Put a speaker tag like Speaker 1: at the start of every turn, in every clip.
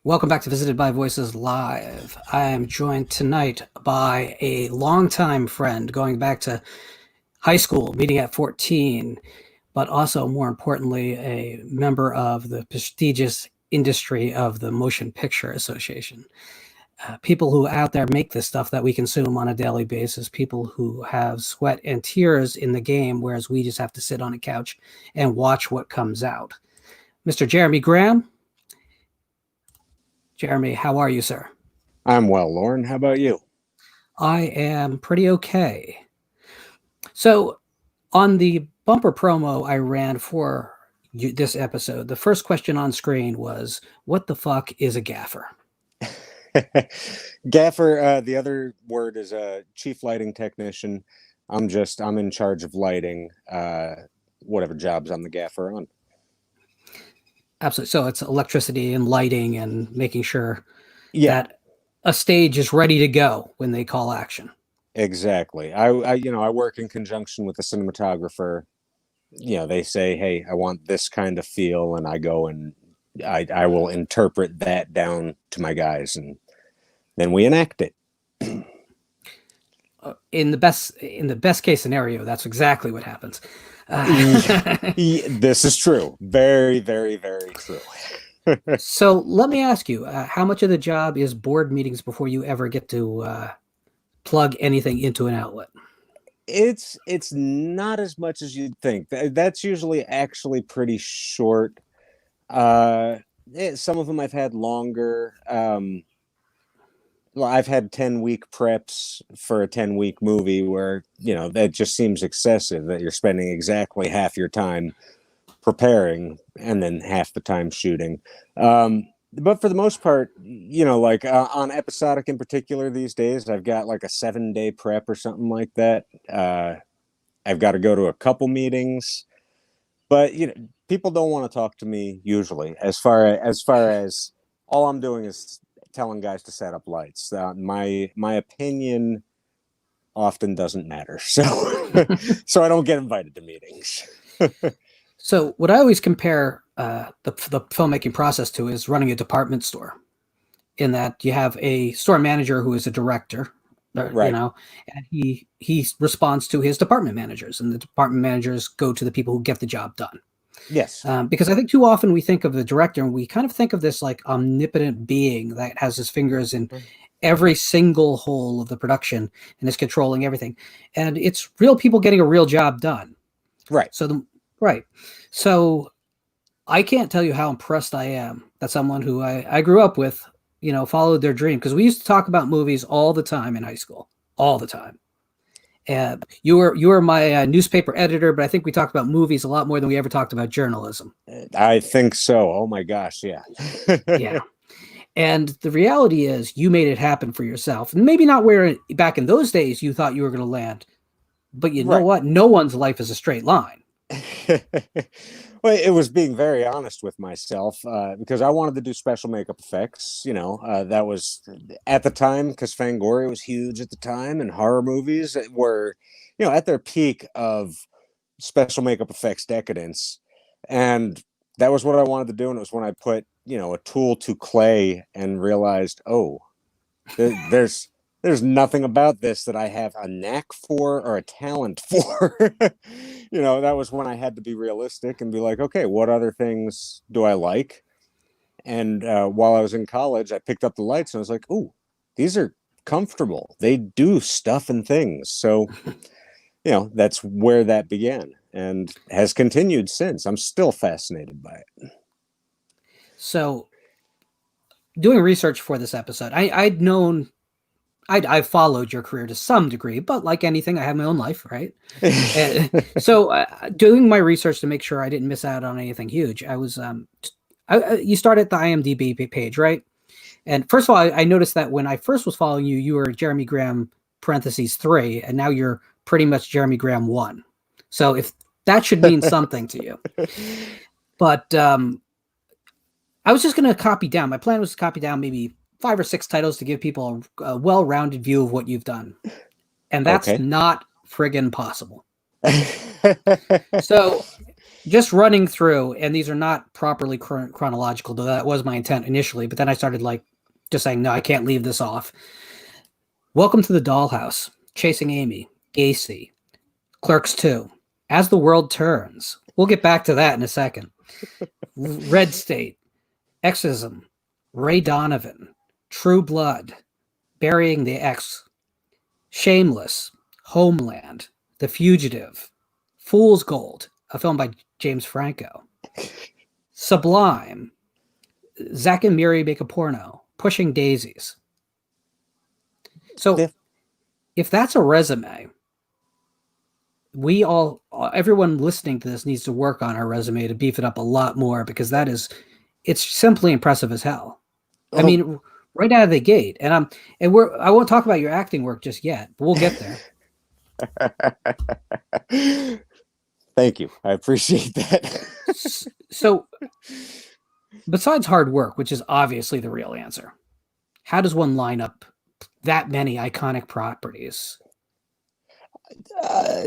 Speaker 1: Welcome back to Visited by Voices Live. I am joined tonight by a longtime friend going back to high school, meeting at 14, but also, more importantly, a member of the prestigious industry of the Motion Picture Association. People who out there make this stuff that we consume on a daily basis, people who have sweat and tears in the game, whereas we just have to sit on a couch and watch what comes out. Mr. Jeremy Graham. Jeremy, how are you, sir?
Speaker 2: I'm well, Lauren. How about you?
Speaker 1: I am pretty okay. So on the bumper promo I ran for this episode, the first question on screen was, what the fuck is a gaffer?
Speaker 2: Gaffer, the other word is a chief lighting technician. I'm in charge of lighting whatever jobs I'm the gaffer on.
Speaker 1: Absolutely. So it's electricity and lighting and making sure that a stage is ready to go when they call action.
Speaker 2: Exactly. I work in conjunction with the cinematographer. They say, hey, I want this kind of feel, and I go and I will interpret that down to my guys, and then we enact it.
Speaker 1: In the best case scenario, that's exactly what happens.
Speaker 2: This is true. Very, very, very true.
Speaker 1: So let me ask you, how much of the job is board meetings before you ever get to plug anything into an outlet?
Speaker 2: It's not as much as you'd think. That's usually actually pretty short. Some of them I've had longer. I've had 10-week preps for a 10-week movie where, that just seems excessive, that you're spending exactly half your time preparing and then half the time shooting. But for the most part, on episodic in particular these days, I've got like a 7-day prep or something like that. I've got to go to a couple meetings, but, people don't want to talk to me usually as far as all I'm doing is telling guys to set up lights. My opinion often doesn't matter, so I don't get invited to meetings.
Speaker 1: So what I always compare the filmmaking process to is running a department store, in that you have a store manager who is a director, right? And he responds to his department managers, and the department managers go to the people who get the job done.
Speaker 2: Yes.
Speaker 1: Because I think too often we think of the director and we kind of think of this like omnipotent being that has his fingers in every single hole of the production and is controlling everything. And it's real people getting a real job done.
Speaker 2: Right.
Speaker 1: So I can't tell you how impressed I am that someone who I grew up with, followed their dream. Because we used to talk about movies all the time in high school, all the time. You were my newspaper editor, but I think we talked about movies a lot more than we ever talked about journalism.
Speaker 2: I think so. Oh my gosh, yeah.
Speaker 1: Yeah. And the reality is you made it happen for yourself. And maybe not where back in those days you thought you were going to land, but you know what? No one's life is a straight line.
Speaker 2: Well, it was being very honest with myself because I wanted to do special makeup effects. That was at the time, because Fangoria was huge at the time, and horror movies were, at their peak of special makeup effects decadence. And that was what I wanted to do. And it was when I put, a tool to clay and realized, there's nothing about this that I have a knack for or a talent for. That was when I had to be realistic and be like, okay, what other things do I like? And while I was in college, I picked up the lights and I was like, ooh, these are comfortable. They do stuff and things. So, that's where that began and has continued since. I'm still fascinated by it.
Speaker 1: So doing research for this episode, I've followed your career to some degree, but like anything, I have my own life, right? So doing my research to make sure I didn't miss out on anything huge, I was, you start at the IMDb page, right? And first of all, I noticed that when I first was following you, you were Jeremy Graham parentheses 3, and now you're pretty much Jeremy Graham 1. So if that should mean something to you. But I was just going to copy down. My plan was to copy down maybe 5 or 6 titles to give people a well-rounded view of what you've done. And that's not friggin' possible. So just running through, and these are not properly chronological, though that was my intent initially, but then I started like just saying, no, I can't leave this off. Welcome to the Dollhouse, Chasing Amy, Gacy, Clerks 2, As the World Turns. We'll get back to that in a second. Red State, Exorcism, Ray Donovan, True Blood, Burying the Ex, Shameless, Homeland, The Fugitive, Fool's Gold, a film by James Franco, Sublime, Zack and Miri Make a Porno, Pushing Daisies. So if that's a resume, everyone listening to this needs to work on our resume to beef it up a lot more, because it's simply impressive as hell. I mean, right out of the gate. And I won't talk about your acting work just yet, but we'll get
Speaker 2: there. Thank you. I appreciate that.
Speaker 1: So besides hard work, which is obviously the real answer, how does one line up that many iconic properties?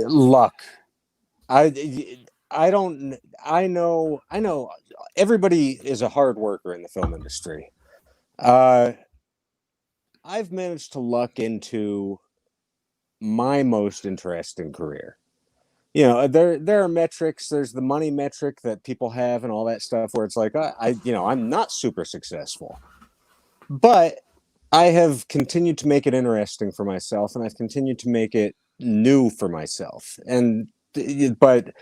Speaker 2: Luck. I know everybody is a hard worker in the film industry. I've managed to luck into my most interesting career. There are metrics. There's the money metric that people have and all that stuff, where it's like, I'm not super successful, but I have continued to make it interesting for myself, and I've continued to make it new for myself. But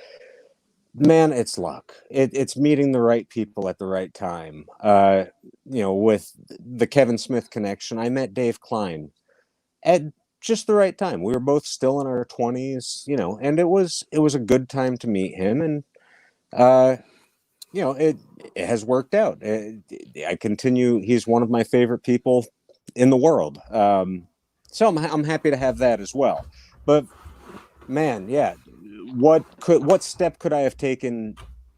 Speaker 2: man, it's luck. It's meeting the right people at the right time. With the Kevin Smith connection, I met Dave Klein at just the right time. We were both still in our 20s, and it was a good time to meet him. And, it has worked out. I continue. He's one of my favorite people in the world. So I'm happy to have that as well. But man, yeah, what step could I have taken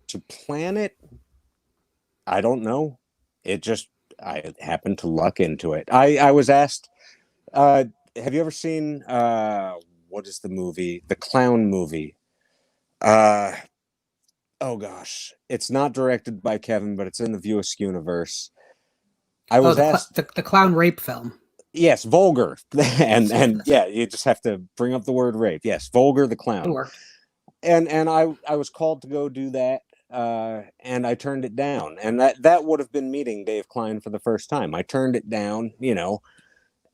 Speaker 2: to plan it? I don't know. I happened to luck into it. I was asked, have you ever seen what is the movie? The clown movie. Oh gosh, it's not directed by Kevin, but it's in the View Askew universe. I was asked
Speaker 1: the clown rape film.
Speaker 2: Yes, Vulgar, and yeah, you just have to bring up the word rape. Yes, Vulgar the clown.
Speaker 1: It worked.
Speaker 2: And I was called to go do that, and I turned it down. And that would have been meeting Dave Klein for the first time. I turned it down,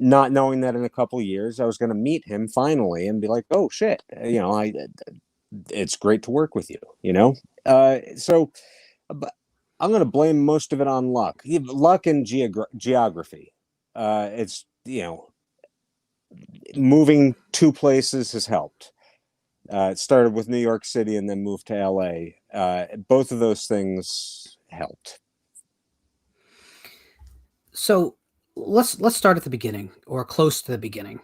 Speaker 2: not knowing that in a couple of years I was going to meet him finally and be like, oh shit, it's great to work with you, So, but I'm going to blame most of it on luck, and geography. It's moving 2 places has helped. It started with New York City and then moved to LA. Both of those things helped.
Speaker 1: So let's start at the beginning, or close to the beginning.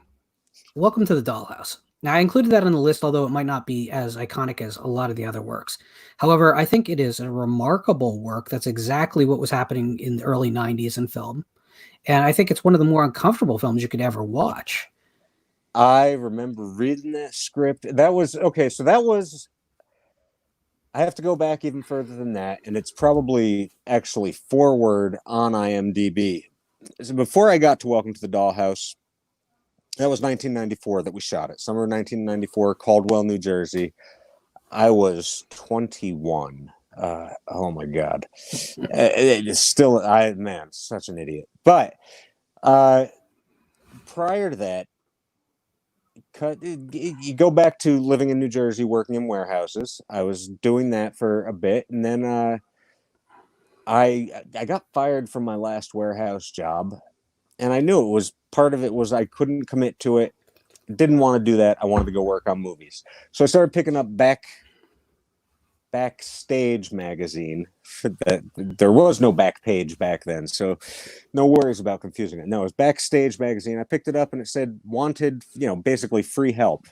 Speaker 1: Welcome to the Dollhouse. Now, I included that on the list, although it might not be as iconic as a lot of the other works. However, I think it is a remarkable work. That's exactly what was happening in the early 90s in film. And I think it's one of the more uncomfortable films you could ever watch.
Speaker 2: I remember reading that script. That was okay. So that was, I have to go back even further than that. And it's probably actually forward on IMDb. So before I got to Welcome to the Dollhouse, that was 1994 that we shot it. Summer 1994, Caldwell, New Jersey. I was 21. Oh my God. It is still, such an idiot. But prior to that, you go back to living in New Jersey, working in warehouses. I was doing that for a bit, and then I got fired from my last warehouse job, and I knew part of it was I couldn't commit to it. Didn't want to do that. I wanted to go work on movies. So I started picking up back Backstage magazine. That there was no Backpage back then, so no worries about confusing it. No, it was Backstage magazine. I picked it up and it said wanted, basically free help,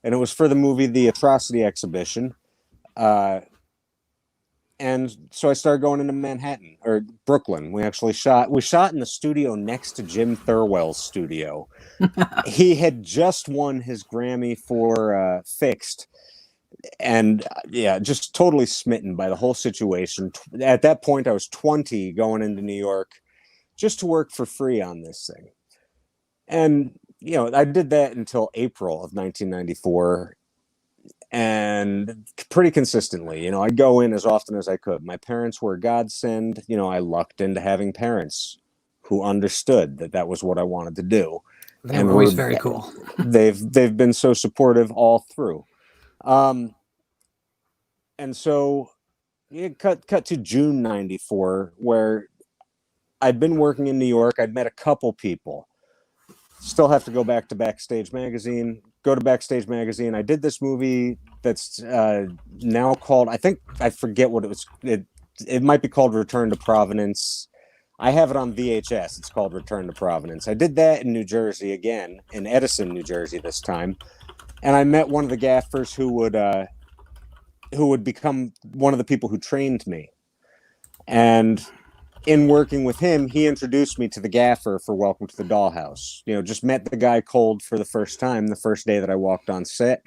Speaker 2: and it was for the movie The Atrocity Exhibition. And so I started going into Manhattan or Brooklyn. We shot in the studio next to Jim Thirlwell's studio. He had just won his Grammy for Fixed, and yeah, just totally smitten by the whole situation. At that point, I was 20, going into New York just to work for free on this thing. And I did that until April of 1994, and pretty consistently. I'd go in as often as I could. My parents were a godsend. I lucked into having parents who understood that that was what I wanted to do.
Speaker 1: They were always very cool.
Speaker 2: They've been so supportive all through. And so cut to June 94, where I'd been working in New York. I'd met a couple people. Still have to go back to Backstage Magazine. Go to Backstage Magazine. I did this movie that's now called, I forget what it was. It might be called Return to Providence. I have it on VHS. It's called Return to Providence. I did that in New Jersey again, in Edison, New Jersey this time. And I met one of the gaffers who would become one of the people who trained me. And in working with him, he introduced me to the gaffer for Welcome to the Dollhouse. Just met the guy cold for the first time, the first day that I walked on set.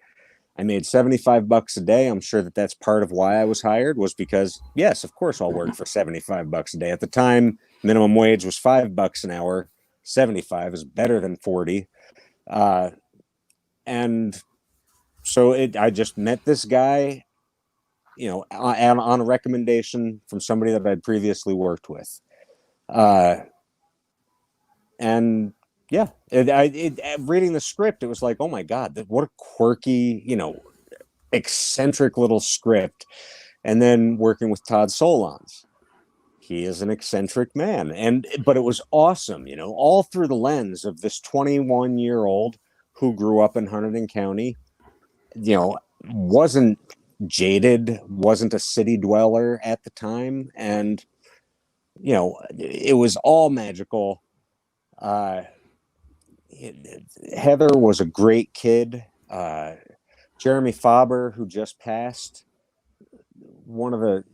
Speaker 2: I made $75 a day. I'm sure that that's part of why I was hired, was because, yes, of course I'll work for $75 a day. At the time, minimum wage was $5 an hour. 75 is better than 40. And so I just met this guy, on a recommendation from somebody that I'd previously worked with. And yeah, reading the script, it was like, oh my God, what a quirky, eccentric little script. And then working with Todd Solondz, he is an eccentric man. But it was awesome, all through the lens of this 21-year-old who grew up in Hunterdon County, wasn't jaded, wasn't a city dweller at the time. And, it was all magical. Heather was a great kid. Jeremy Faber, who just passed,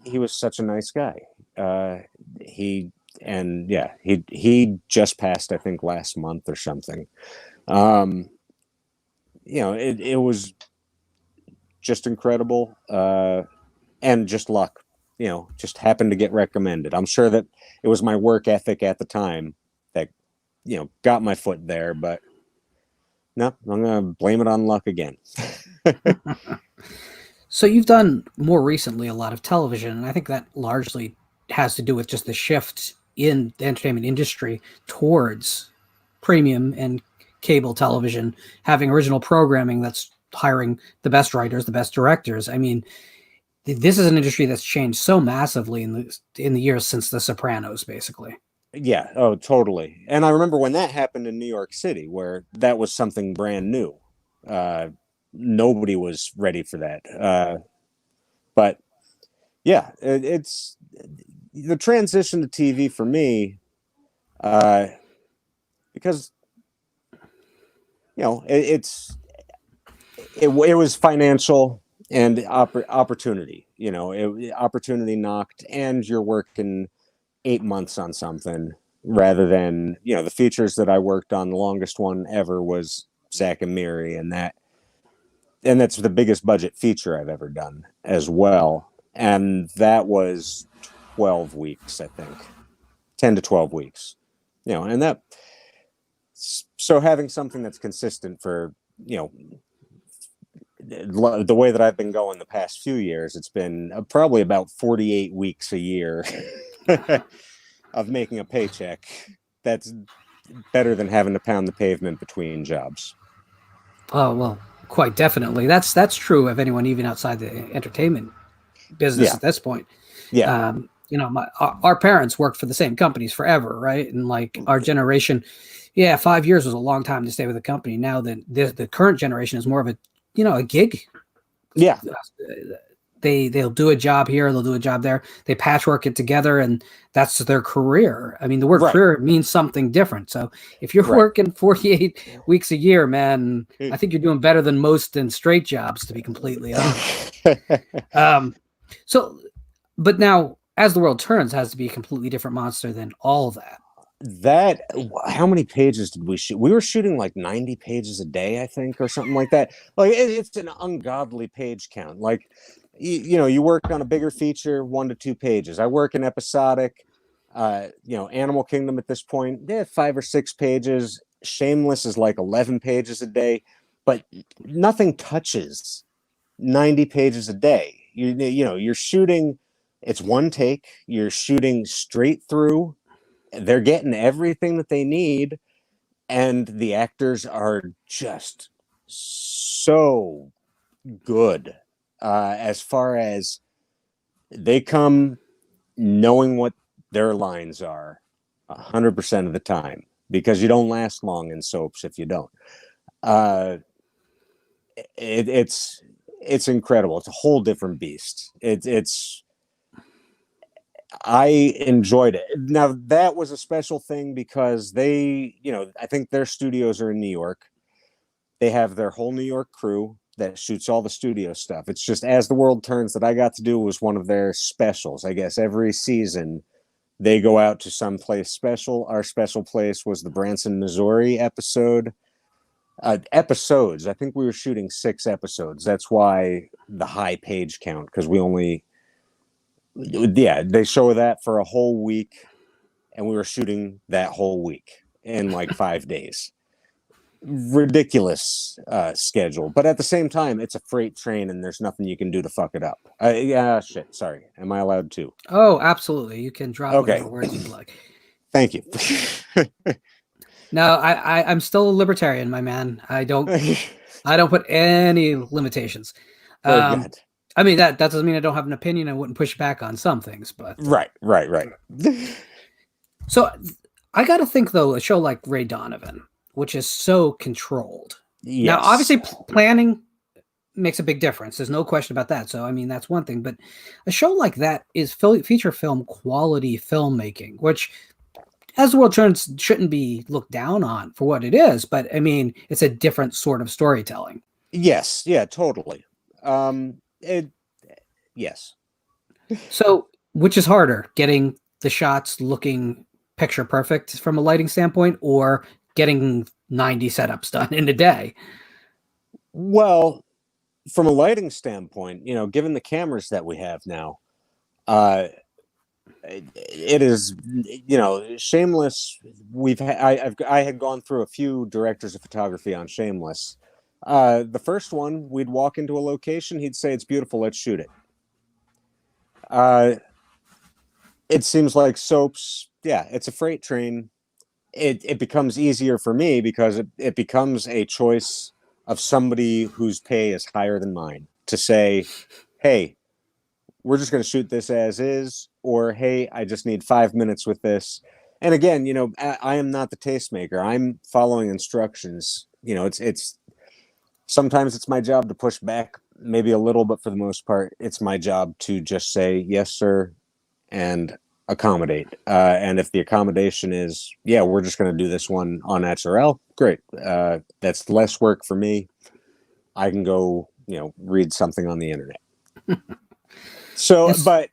Speaker 2: he was such a nice guy. He just passed, I think, last month or something. It was just incredible, and just luck. Just happened to get recommended. I'm sure that it was my work ethic at the time that got my foot there, but no, I'm gonna blame it on luck again.
Speaker 1: So you've done more recently a lot of television, and I think that largely has to do with just the shift in the entertainment industry towards premium and cable television, having original programming that's hiring the best writers, the best directors. I mean, this is an industry that's changed so massively in the years since The Sopranos, basically.
Speaker 2: Yeah, oh, totally. And I remember when that happened in New York City, where that was something brand new. Nobody was ready for that. But yeah, it's the transition to TV for me, because it was financial and opportunity. Opportunity knocked, and you're working 8 months on something rather than the features that I worked on. The longest one ever was Zack and Miri, and that's the biggest budget feature I've ever done as well. And that was 12 weeks, I think, 10 to 12 weeks. And that. So having something that's consistent for the way that I've been going the past few years, it's been probably about 48 weeks a year of making a paycheck. That's better than having to pound the pavement between jobs.
Speaker 1: Oh, well, quite definitely. That's true of anyone, even outside the entertainment business at this point.
Speaker 2: Yeah.
Speaker 1: Our parents worked for the same companies forever, right? And like our generation, 5 years was a long time to stay with a company. Now the current generation is more of a gig they'll do a job here, they'll do a job there. They patchwork it together, and that's their career. I mean, the word
Speaker 2: Right.
Speaker 1: career means something different. So if you're
Speaker 2: Right.
Speaker 1: working 48 weeks a year, man, I think you're doing better than most in straight jobs, to be completely honest. So, but now, as the world turns, has to be a completely different monster than all that.
Speaker 2: That, how many pages did we shoot? We were shooting like 90 pages a day, I think, or something like that. Like it's an ungodly page count. Like you know, you work on a bigger feature, 1 to 2 pages. I work in episodic, you know, Animal Kingdom at this point, 5 or 6 pages. Shameless is like 11 pages a day, but nothing touches 90 pages a day. You know, you're shooting, it's one take, you're shooting straight through, they're getting everything that they need, and the actors are just so good, as far as they come knowing what their lines are 100% of the time, because you don't last long in soaps if you don't. uh it's incredible. It's a whole different beast. It's I enjoyed it. Now that was a special thing because they, you know, I think their studios are in New York. They have their whole New York crew that shoots all the studio stuff. It's just As the World Turns that I got to do was one of their specials. I guess every season they go out to some place special. Our special place was the Branson, Missouri episode. Episodes. I think we were shooting 6 episodes. That's why the high page count, because we only, yeah, they show that for a whole week, and we were shooting that whole week in like 5 days. Ridiculous schedule, but at the same time, it's a freight train, and there's nothing you can do to fuck it up. Yeah, shit. Sorry, am I allowed to?
Speaker 1: Oh, absolutely. You can drop
Speaker 2: Okay,
Speaker 1: whatever words you'd like.
Speaker 2: thank you.
Speaker 1: No, I'm still a libertarian, my man. I don't put any limitations.
Speaker 2: Very good.
Speaker 1: I mean that doesn't mean I don't have an opinion. I wouldn't push back on some things, but
Speaker 2: Right.
Speaker 1: so I got to think though, a show like Ray Donovan, which is so controlled.
Speaker 2: Yes.
Speaker 1: Now, obviously, planning makes a big difference. There's no question about that. So, I mean, that's one thing. But a show like that is feature film quality filmmaking, which, as the world turns, shouldn't be looked down on for what it is. But I mean, it's a different sort of storytelling.
Speaker 2: Yes. Yeah. Totally. Yes.
Speaker 1: So, which is harder, getting the shots looking picture perfect from a lighting standpoint, or getting 90 setups done in a day?
Speaker 2: Well, from a lighting standpoint, you know, given the cameras that we have now, it is, you know, Shameless. I had gone through a few directors of photography on Shameless. The first one, we'd walk into a location, he'd say it's beautiful, let's shoot it. It seems like soaps, yeah, it's a freight train. It becomes easier for me because it becomes a choice of somebody whose pay is higher than mine to say, hey, we're just going to shoot this as is, or hey, I just need 5 minutes with this. And again, you know, I am not the tastemaker. I'm following instructions. You know, it's sometimes it's my job to push back maybe a little, but for the most part, it's my job to just say yes, sir, and accommodate. And if the accommodation is, yeah, we're just going to do this one on HRL, great. That's less work for me. I can go, you know, read something on the internet. So,
Speaker 1: Yes.
Speaker 2: but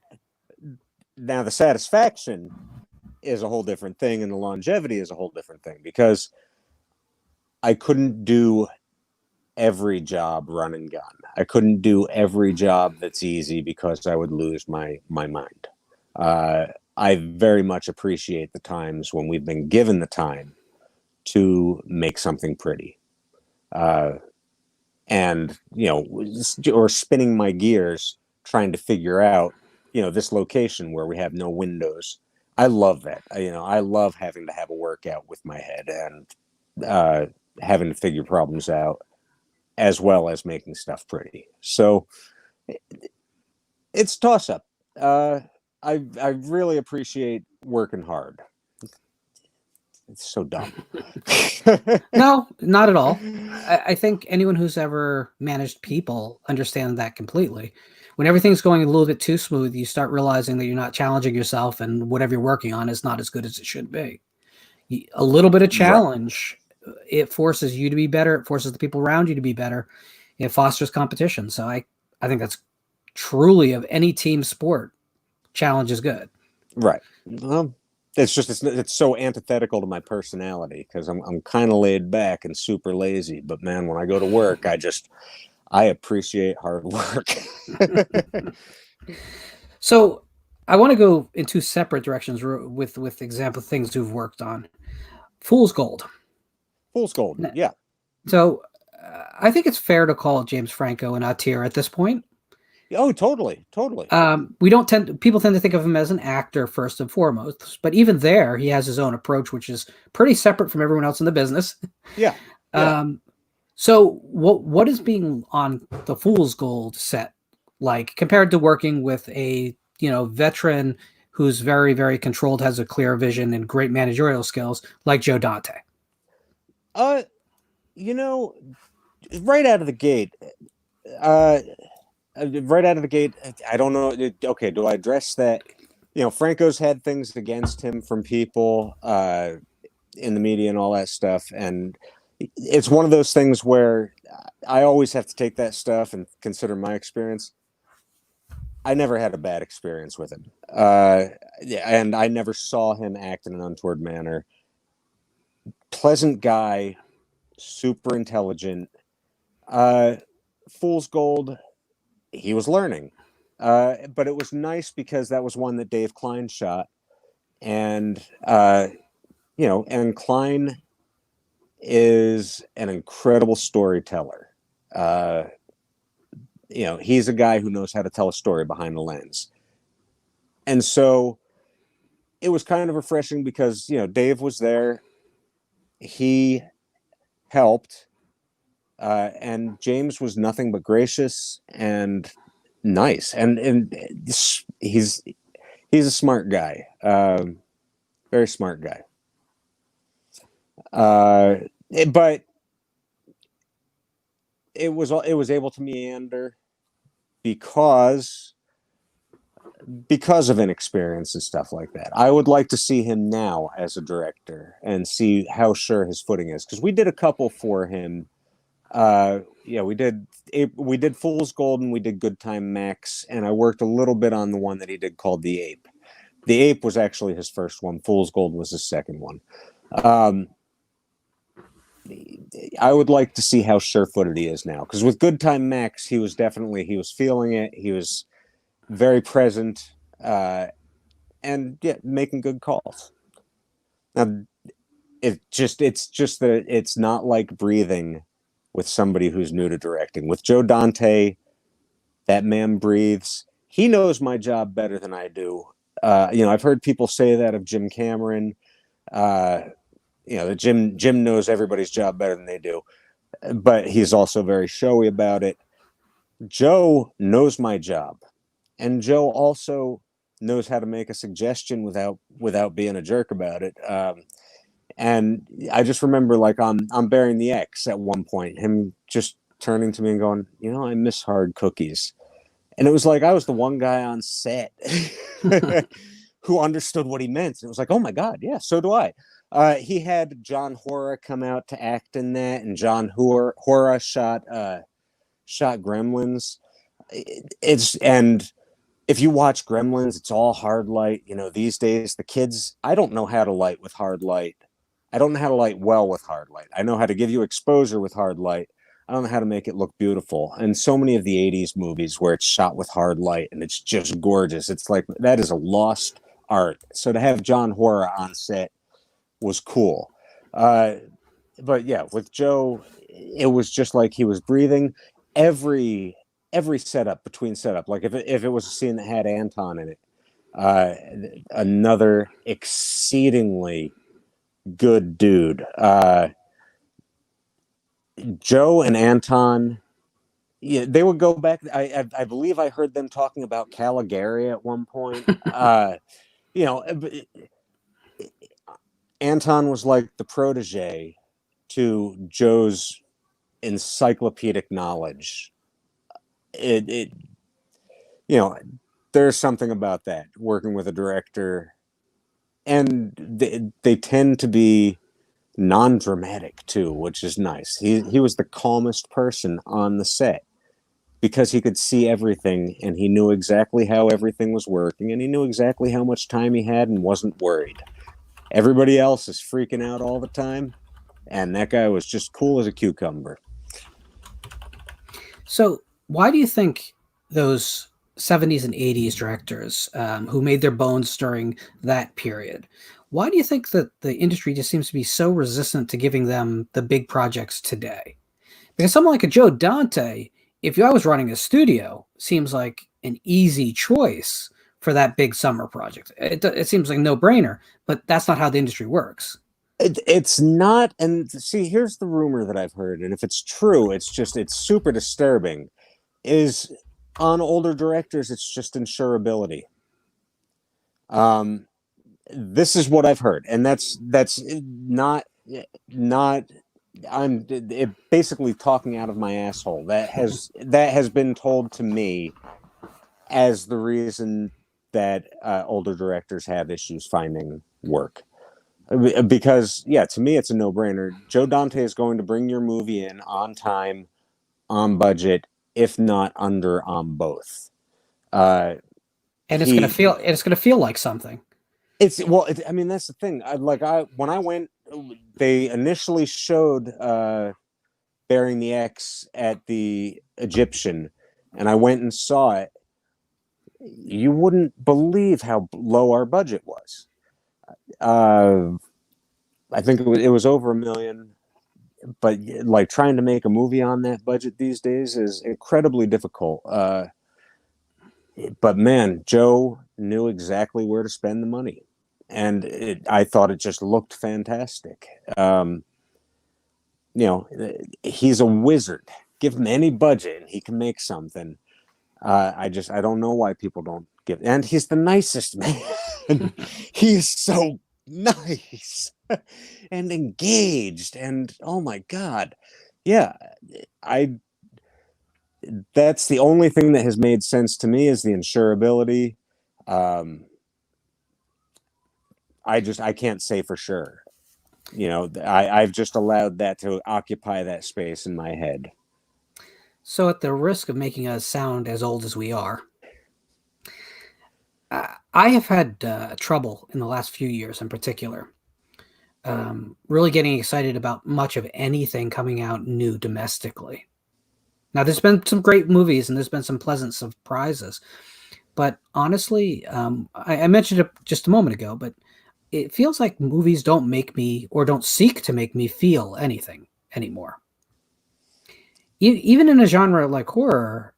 Speaker 2: now the satisfaction is a whole different thing, and the longevity is a whole different thing, because I couldn't do every job run and gun. I couldn't do every job that's easy because I would lose my mind. I very much appreciate the times when we've been given the time to make something pretty. And, you know, or spinning my gears trying to figure out, you know, this location where we have no windows. I love that. You know, I love having to have a workout with my head, and having to figure problems out, as well as making stuff pretty. So it's toss up. I really appreciate working hard. It's so dumb.
Speaker 1: No, not at all. I think anyone who's ever managed people understands that completely. When everything's going a little bit too smooth, you start realizing that you're not challenging yourself, and whatever you're working on is not as good as it should be. A little bit of
Speaker 2: Right.
Speaker 1: challenge, it forces you to be better. It forces the people around you to be better. It fosters competition. So I think that's truly, of any team sport, challenge is good.
Speaker 2: Right. Well, it's just it's so antithetical to my personality because I'm kind of laid back and super lazy. But man, when I go to work, I appreciate hard work.
Speaker 1: So I want to go in two separate directions with example things you've worked on. Fool's Gold.
Speaker 2: Fool's gold. Yeah.
Speaker 1: So I think it's fair to call James Franco an auteur at this point.
Speaker 2: Oh, totally, totally.
Speaker 1: We don't tend people tend to think of him as an actor first and foremost, but even there, he has his own approach, which is pretty separate from everyone else in the business.
Speaker 2: Yeah. Yeah.
Speaker 1: So what is being on the Fool's Gold set like compared to working with a veteran who's very very controlled, has a clear vision and great managerial skills like Joe Dante?
Speaker 2: Uh, you know, right out of the gate, uh, right out of the gate, I don't know. Okay, do I address that? Franco's had things against him from people in the media and all that stuff, and it's one of those things where I always have to take that stuff and consider my experience. I never had a bad experience with him, and I never saw him act in an untoward manner. Pleasant guy, super intelligent. Fool's Gold, he was learning. But it was nice because that was one that Dave Klein shot. And, and Klein is an incredible storyteller. He's a guy who knows how to tell a story behind the lens. And so it was kind of refreshing because, Dave was there. He helped. And James was nothing but gracious and nice. And he's a smart guy. Very smart guy. But it was able to meander because of inexperience and stuff like that. I would like to see him now as a director and see how sure his footing is, because we did a couple for him. We did Fool's Gold and we did Good Time Max, and I worked a little bit on the one that he did called The Ape. The Ape was actually his first one. Fool's Gold was his second one. I would like to see how sure-footed he is now, because with Good Time Max, he was feeling it. He was very present, and making good calls. Now, it's just that it's not like breathing with somebody who's new to directing. With Joe Dante, that man breathes. He knows my job better than I do. I've heard people say that of Jim Cameron. That Jim knows everybody's job better than they do, but he's also very showy about it. Joe knows my job, and Joe also knows how to make a suggestion without being a jerk about it. And I just remember, like, on Burying the X at one point, him just turning to me and going, I miss hard cookies. And it was like I was the one guy on set who understood what he meant. It was like, oh my God, yeah, so do I. He had John Hora come out to act in that, and John Hora shot Gremlins. And if you watch Gremlins, it's all hard light. These days the kids, I don't know how to light with hard light. I don't know how to light well with hard light. I know how to give you exposure with hard light. I don't know how to make it look beautiful. And so many of the 80s movies where it's shot with hard light and it's just gorgeous, it's like that is a lost art. So to have John Hora on set was cool. But yeah, with Joe, it was just like he was breathing. Every setup, like if it was a scene that had Anton in it, another exceedingly good dude. Joe and Anton, they would go back. I believe I heard them talking about Caligari at one point. Anton was like the protege to Joe's encyclopedic knowledge. It you know, there's something about that working with a director, and they tend to be non-dramatic too, which is nice. He was the calmest person on the set because he could see everything and he knew exactly how everything was working and he knew exactly how much time he had and wasn't worried. Everybody else is freaking out all the time, and that guy was just cool as a cucumber.
Speaker 1: So, why do you think those 70s and 80s directors who made their bones during that period, why do you think that the industry just seems to be so resistant to giving them the big projects today? Because someone like a Joe Dante, if I was running a studio, seems like an easy choice for that big summer project. It seems like a no-brainer, but that's not how the industry works.
Speaker 2: It's not, and see, here's the rumor that I've heard, and if it's true, it's super disturbing. Is on older directors, it's just insurability. Um, this is what I've heard, and that's not. I'm basically talking out of my asshole. That has been told to me as the reason that older directors have issues finding work. Because yeah, to me it's a no-brainer. Joe Dante is going to bring your movie in on time, on budget, if not under, on both. Uh,
Speaker 1: And it's gonna
Speaker 2: he
Speaker 1: feel like something.
Speaker 2: it's well, I mean that's the thing. When I went, they initially showed Bearing the X at the Egyptian, and I went and saw it. You wouldn't believe how low our budget was. Uh, I think it was over $1 million, but like trying to make a movie on that budget these days is incredibly difficult. But man, Joe knew exactly where to spend the money, and I thought it just looked fantastic. You know, he's a wizard. Give him any budget, and he can make something. I don't know why people don't give. And he's the nicest man. He's so nice and engaged, and oh my god, yeah, I that's the only thing that has made sense to me is the insurability. um I can't say for sure. I've just allowed that to occupy that space in my head.
Speaker 1: So, at the risk of making us sound as old as we are, I have had trouble in the last few years, in particular, really getting excited about much of anything coming out new domestically. Now, there's been some great movies and there's been some pleasant surprises, but honestly, I mentioned it just a moment ago, but it feels like movies don't make me or don't seek to make me feel anything anymore. Even in a genre like horror,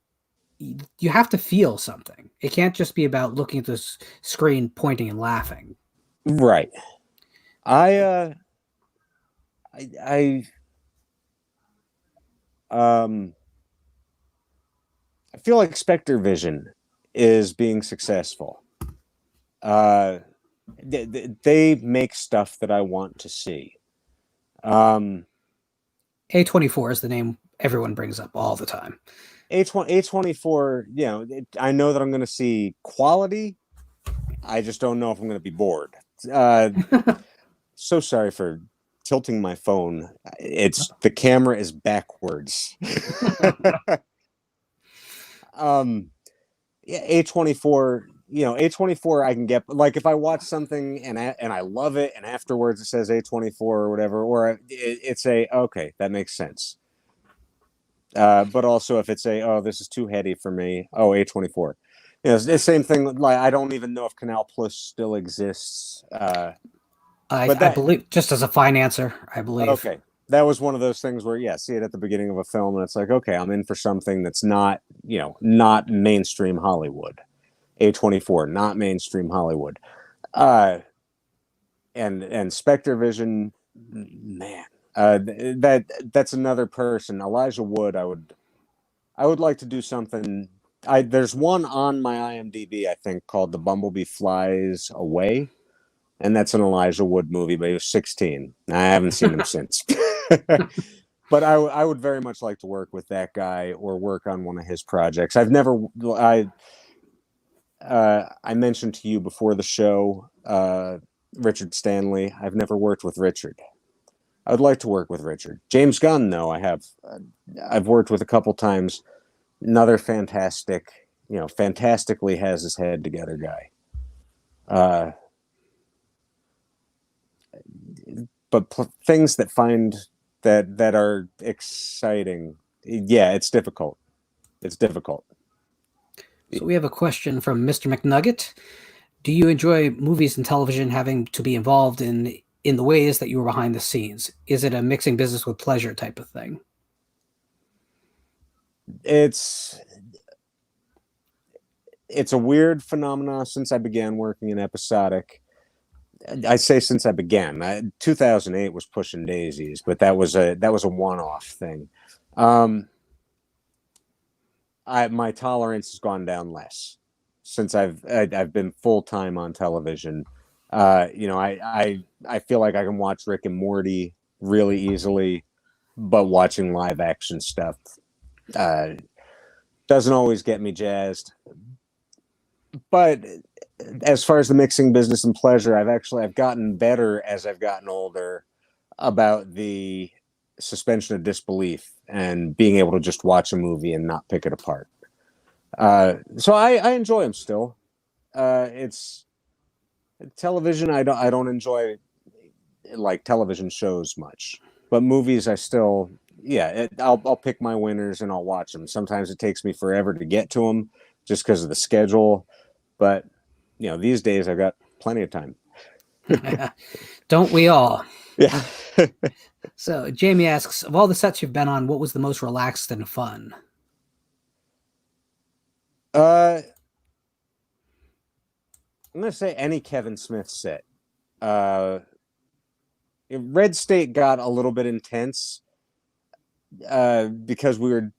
Speaker 1: you have to feel something. It can't just be about looking at the screen, pointing and laughing.
Speaker 2: Right. I I um I feel like Spectre Vision is being successful. Uh, they make stuff that I want to see. Um,
Speaker 1: A24 is the name everyone brings up all the time.
Speaker 2: A24, I know that I'm going to see quality. I just don't know if I'm going to be bored. Uh, so sorry for tilting my phone. The camera is backwards. Yeah, A24, A24 I can get, like if I watch something and I love it and afterwards it says A24 or whatever, or it's okay, that makes sense. But also if it's oh, this is too heady for me, oh, A24. It's the same thing. Like I don't even know if Canal Plus still exists.
Speaker 1: I believe, just as a financer, I believe.
Speaker 2: Okay, that was one of those things where see it at the beginning of a film and it's like, okay, I'm in for something that's not not mainstream Hollywood. A24, not mainstream Hollywood. And Spectre Vision, man, that's another person. Elijah Wood, I would like to do something. There's one on my IMDb, I think, called The Bumblebee Flies Away, and that's an Elijah Wood movie, but he was 16. I haven't seen him since. But I would very much like to work with that guy or work on one of his projects. I mentioned to you before the show, Richard Stanley. I've never worked with Richard. I would like to work with Richard. James Gunn, though, I've worked with a couple times. Another fantastic, fantastically has his head together guy. But things that are exciting, yeah, it's difficult. It's difficult.
Speaker 1: So we have a question from Mr. McNugget. Do you enjoy movies and television having to be involved in the ways that you were behind the scenes? Is it a mixing business with pleasure type of thing?
Speaker 2: It's a weird phenomenon since I began working in episodic. I say since I began. 2008 was pushing daisies, but that was a one-off thing. My tolerance has gone down less since I've been full-time on television. I feel like I can watch Rick and Morty really easily, but watching live action stuff doesn't always get me jazzed. But as far as the mixing business and pleasure, I've gotten better as I've gotten older about the suspension of disbelief and being able to just watch a movie and not pick it apart. So I enjoy them still. It's television. I don't enjoy like television shows much, but movies I still, I'll pick my winners and I'll watch them. Sometimes it takes me forever to get to them just because of the schedule, but these days I've got plenty of time.
Speaker 1: Don't we all?
Speaker 2: Yeah.
Speaker 1: So Jamie asks, of all the sets you've been on, what was the most relaxed and fun?
Speaker 2: I'm gonna say any Kevin Smith set. Red State got a little bit intense because we were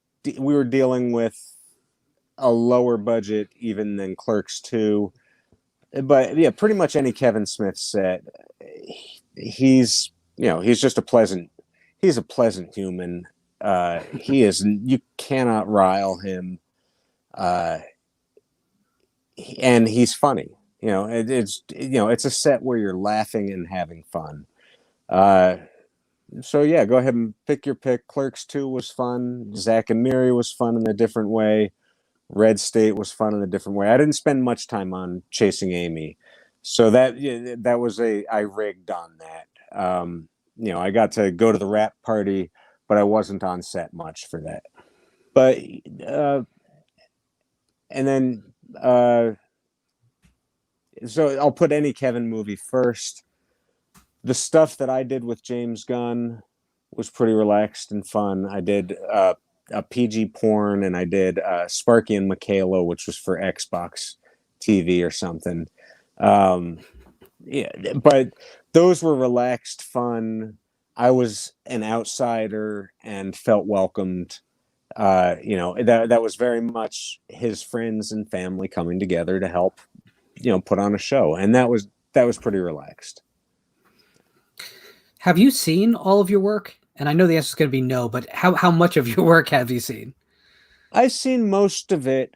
Speaker 2: dealing with a lower budget even than Clerks 2. But yeah, pretty much any Kevin Smith set. He's just a pleasant human. You cannot rile him. And he's funny. It's a set where you're laughing and having fun. So yeah, go ahead and pick your pick. Clerks 2 was fun. Zack and Miri was fun in a different way. Red State was fun in a different way. I didn't spend much time on Chasing Amy, so that was I rigged on that. I got to go to the rap party, but I wasn't on set much for that. But and then so I'll put any Kevin movie first. The stuff that I did with James Gunn was pretty relaxed and fun. I did a PG porn, and I did Sparky and Michaela, which was for Xbox TV or something. But those were relaxed, fun. I was an outsider and felt welcomed. That was very much his friends and family coming together to help, put on a show, and that was pretty relaxed.
Speaker 1: Have you seen all of your work? And I know the answer is going to be no, but how much of your work have you seen?
Speaker 2: I've seen most of it.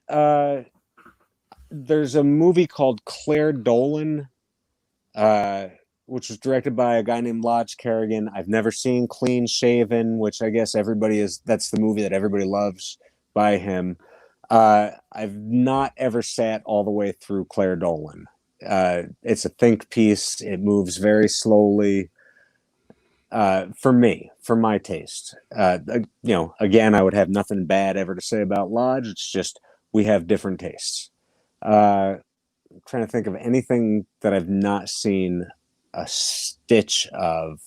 Speaker 2: There's a movie called Claire Dolan, which was directed by a guy named Lodge Kerrigan. I've never seen Clean Shaven, which I guess that's the movie that everybody loves by him. I've not ever sat all the way through Claire Dolan. It's a think piece. It moves very slowly. For me, for my taste, again, I would have nothing bad ever to say about Lodge. It's just we have different tastes. I'm trying to think of anything that I've not seen a stitch of.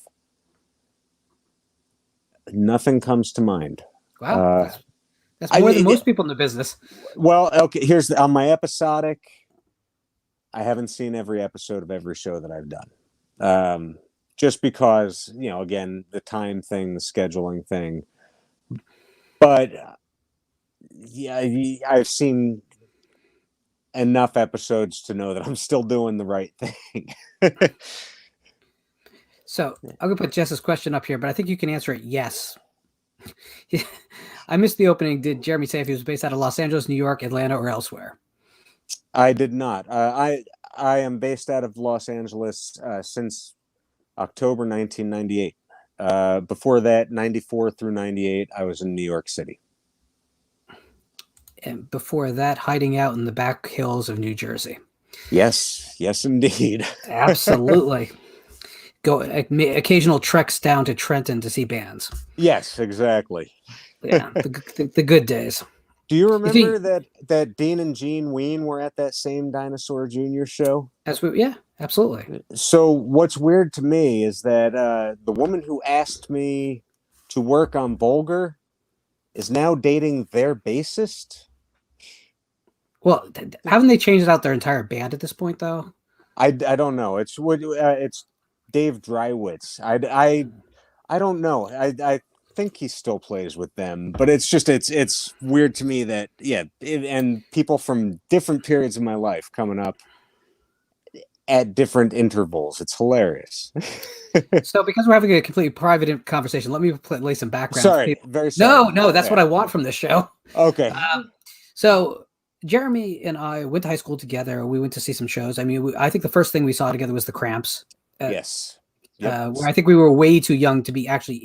Speaker 2: Nothing comes to mind.
Speaker 1: Wow, that's more than most people in the business.
Speaker 2: Well, okay, on my episodic. I haven't seen every episode of every show that I've done. Just because, again, the time thing, the scheduling thing. But yeah, I've seen enough episodes to know that I'm still doing the right thing.
Speaker 1: So I'm gonna put Jess's question up here, but I think you can answer it yes. I missed the opening. Did Jeremy say if he was based out of Los Angeles, New York, Atlanta, or elsewhere?
Speaker 2: I did not. I am based out of Los Angeles since October 1998. Before that, 94 through 98, I was in New York City.
Speaker 1: And before that, hiding out in the back hills of New Jersey.
Speaker 2: Yes, indeed.
Speaker 1: Absolutely. Go occasional treks down to Trenton to see bands.
Speaker 2: Yes, exactly.
Speaker 1: Yeah, the good days.
Speaker 2: Do you remember that Dean and Gene Ween were at that same Dinosaur Jr. show?
Speaker 1: Yeah, absolutely.
Speaker 2: So what's weird to me is that the woman who asked me to work on Vulgar is now dating their bassist.
Speaker 1: Well, haven't they changed out their entire band at this point, though?
Speaker 2: I don't know. It's Dave Drywitz. I don't know. I think he still plays with them, but it's weird to me that and people from different periods of my life coming up at different intervals. It's hilarious.
Speaker 1: So because we're having a completely private conversation, let me lay some background.
Speaker 2: Sorry, very sorry.
Speaker 1: No, that's what I want from this show.
Speaker 2: Okay.
Speaker 1: So Jeremy and I went to high school together. We went to see some shows. I mean, I think the first thing we saw together was the Cramps.
Speaker 2: Yes. Yep.
Speaker 1: Where I think we were way too young to be actually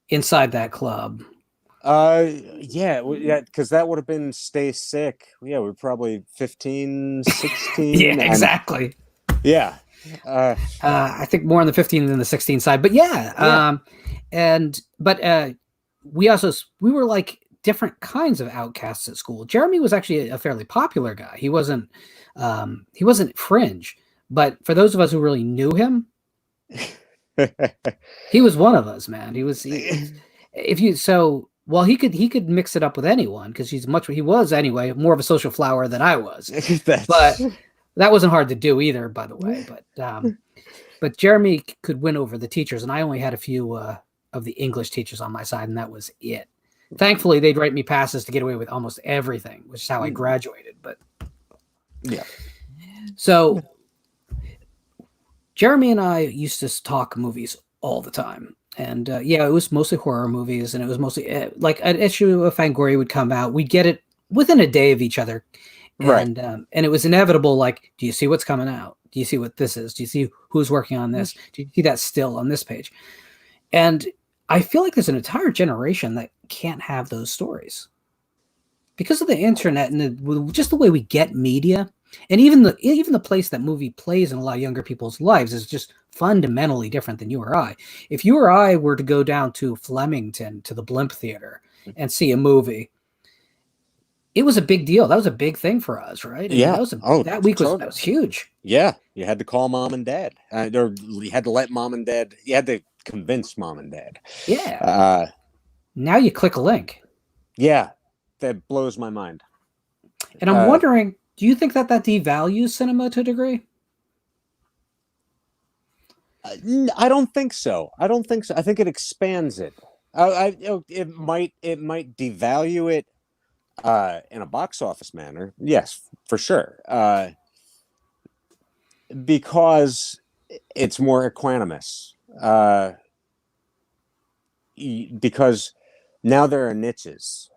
Speaker 1: inside that club.
Speaker 2: Yeah, because that would have been Stay Sick. Yeah, we were probably 15, 16.
Speaker 1: Yeah, exactly.
Speaker 2: Yeah.
Speaker 1: I think more on the 15 than the 16 side, but yeah. We were like different kinds of outcasts at school. Jeremy was actually a fairly popular guy. He wasn't fringe, but for those of us who really knew him, he was one of us, man. He could mix it up with anyone because he was anyway more of a social flower than I was. But that wasn't hard to do either, by the way. But Jeremy could win over the teachers, and I only had a few of the English teachers on my side, and that was it. Thankfully, they'd write me passes to get away with almost everything, which is how I graduated. But
Speaker 2: yeah,
Speaker 1: so Jeremy and I used to talk movies all the time. And it was mostly horror movies, and it was mostly like an issue of Fangoria would come out. We'd get it within a day of each other. And it was inevitable. Like, do you see what's coming out? Do you see what this is? Do you see who's working on this? Do you see that still on this page? And I feel like there's an entire generation that can't have those stories because of the internet and just the way we get media. And even the place that movie plays in a lot of younger people's lives is just fundamentally different than you or I. If you or I were to go down to Flemington to the Blimp Theater and see a movie, it was a big deal. That was a big thing for us, right?
Speaker 2: Yeah.
Speaker 1: That week was huge.
Speaker 2: Yeah, you had to call mom and dad, or you had to let mom and dad. You had to convince mom and dad.
Speaker 1: Yeah. Now you click a link.
Speaker 2: Yeah, that blows my mind.
Speaker 1: And I'm wondering, do you think that devalues cinema to a degree?
Speaker 2: I don't think so. I think it expands it. It might devalue it in a box office manner. Yes, for sure. Because it's more equanimous. Because now there are niches.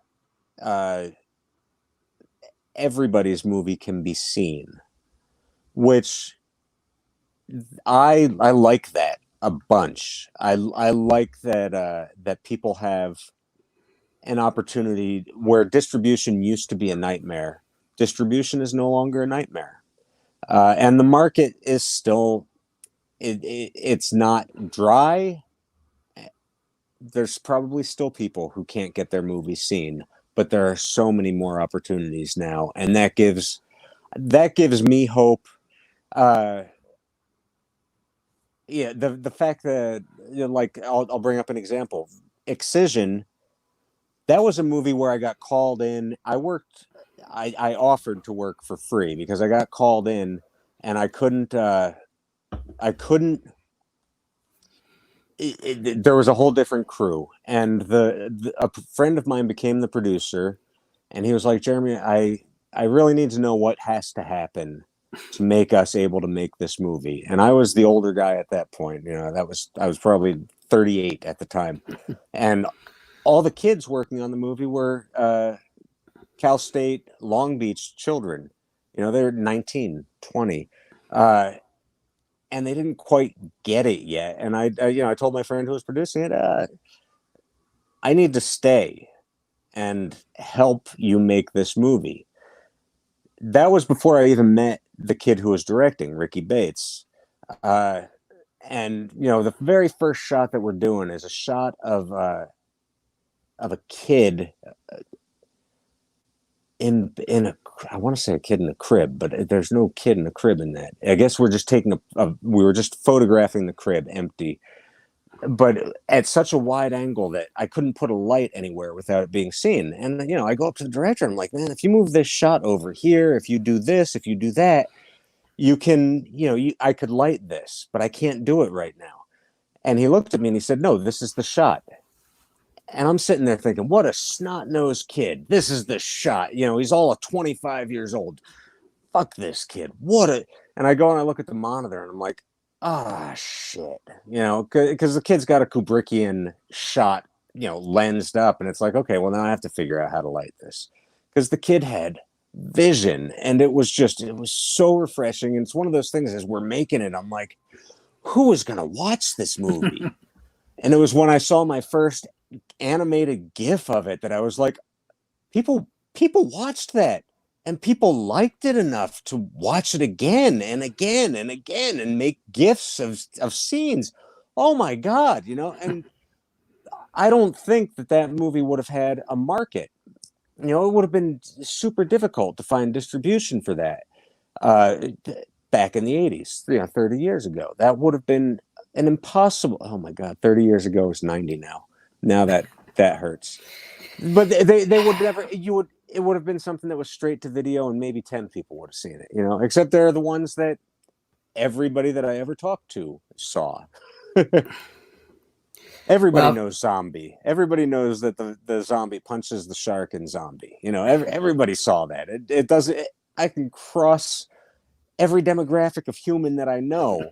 Speaker 2: Everybody's movie can be seen, which I like that a bunch. I like that people have an opportunity where distribution used to be a nightmare. Distribution is no longer a nightmare, and the market is still it's not dry. There's probably still people who can't get their movies seen, but there are so many more opportunities now, and that gives me hope. The fact that like I'll bring up an example. Excision, that was a movie where I got called in. I offered to work for free because I got called in, and I couldn't. There was a whole different crew, and a friend of mine became the producer, and he was like, Jeremy, I really need to know what has to happen to make us able to make this movie. And I was the older guy at that point. I was probably 38 at the time. And all the kids working on the movie were Cal State Long Beach children. They're 19, 20. And they didn't quite get it yet. And I told my friend who was producing it, I need to stay and help you make this movie. That was before I even met the kid who was directing, Ricky Bates. And the very first shot that we're doing is a shot of a kid in a, I want to say a kid in a crib, but there's no kid in a crib in that. I guess we're just we were just photographing the crib empty, but at such a wide angle that I couldn't put a light anywhere without it being seen. And, I go up to the director and I'm like, man, if you move this shot over here, if you do this, if you do that, you can, I could light this, but I can't do it right now. And he looked at me and he said, no, this is the shot. And I'm sitting there thinking, what a snot-nosed kid. This is the shot. He's all of 25 years old. Fuck this kid. And I go and I look at the monitor and I'm like, shit. Because the kid's got a Kubrickian shot, lensed up. And it's like, okay, well, now I have to figure out how to light this. Because the kid had vision. And it was so refreshing. And it's one of those things as we're making it, I'm like, who is going to watch this movie? And it was when I saw my first animated GIF of it that I was like, people watched that and people liked it enough to watch it again and again and again and make GIFs of scenes. Oh my God, and I don't think that movie would have had a market. It would have been super difficult to find distribution for that back in the 80s, 30 years ago. That would have been an impossible. Oh my God, 30 years ago is 90 now. Now that hurts. But they would never. It would have been something that was straight to video, and maybe 10 people would have seen it. Except they're the ones that everybody that I ever talked to saw. Everybody knows Zombie. Everybody knows that the zombie punches the shark in Zombie. Everybody saw that. It doesn't. I can cross every demographic of human that I know,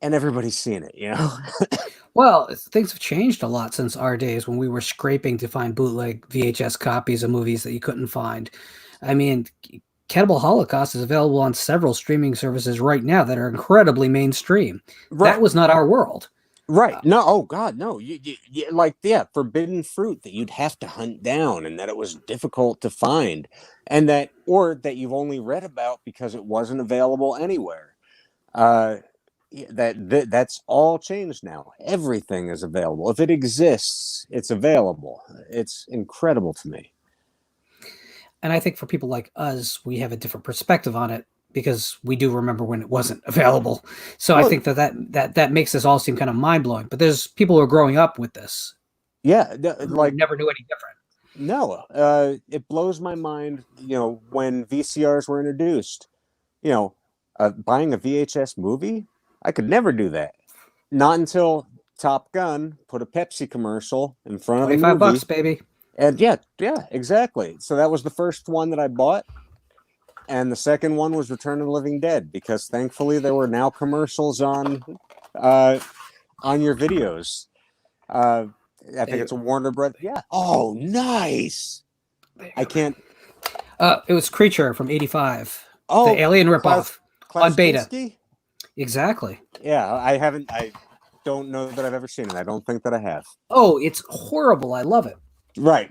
Speaker 2: and everybody's seen it.
Speaker 1: Well, things have changed a lot since our days when we were scraping to find bootleg VHS copies of movies that you couldn't find. I mean, Cannibal Holocaust is available on several streaming services right now that are incredibly mainstream. Right. That was not our world.
Speaker 2: Right. No. Oh God, no. You forbidden fruit that you'd have to hunt down and that it was difficult to find and that you've only read about because it wasn't available anywhere. That's all changed now. Everything is available. If it exists, it's available. It's incredible to me.
Speaker 1: And I think for people like us, we have a different perspective on it because we do remember when it wasn't available. So I think that makes this all seem kind of mind-blowing. But there's people who are growing up with this.
Speaker 2: Yeah,
Speaker 1: like never knew any different.
Speaker 2: No, it blows my mind, when VCRs were introduced, buying a VHS movie, I could never do that. Not until Top Gun put a Pepsi commercial in front of the movie.
Speaker 1: $25, baby.
Speaker 2: And yeah, exactly. So that was the first one that I bought. And the second one was Return of the Living Dead, because thankfully there were now commercials on your videos. I think it's a Warner Brothers. Yeah. Oh, nice. I can't.
Speaker 1: It was Creature from '85. Oh, the Alien ripoff on beta. Exactly.
Speaker 2: Yeah, I don't know that I've ever seen it. I don't think that I have.
Speaker 1: Oh, it's horrible. I love it.
Speaker 2: Right.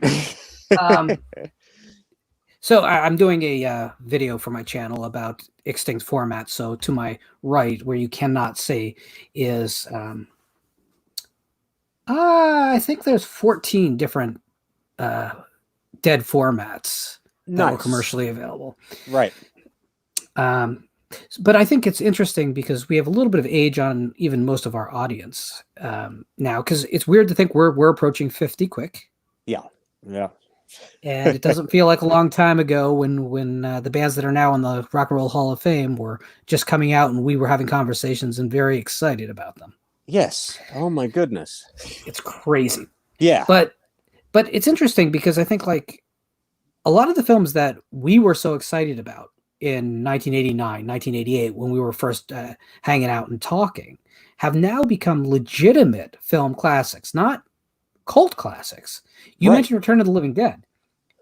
Speaker 1: So I'm doing a video for my channel about extinct formats. So to my right, where you cannot see, is I think there's 14 different dead formats that were commercially available.
Speaker 2: Right.
Speaker 1: But I think it's interesting because we have a little bit of age on even most of our audience now, because it's weird to think we're approaching 50 quick.
Speaker 2: Yeah.
Speaker 1: And it doesn't feel like a long time ago when the bands that are now in the Rock and Roll Hall of Fame were just coming out and we were having conversations and very excited about them.
Speaker 2: Yes. Oh my goodness.
Speaker 1: It's crazy.
Speaker 2: Yeah.
Speaker 1: But it's interesting because I think like a lot of the films that we were so excited about in 1989, 1988, when we were first hanging out and talking, have now become legitimate film classics, not cult classics. You
Speaker 2: Right.
Speaker 1: mentioned Return of the Living Dead.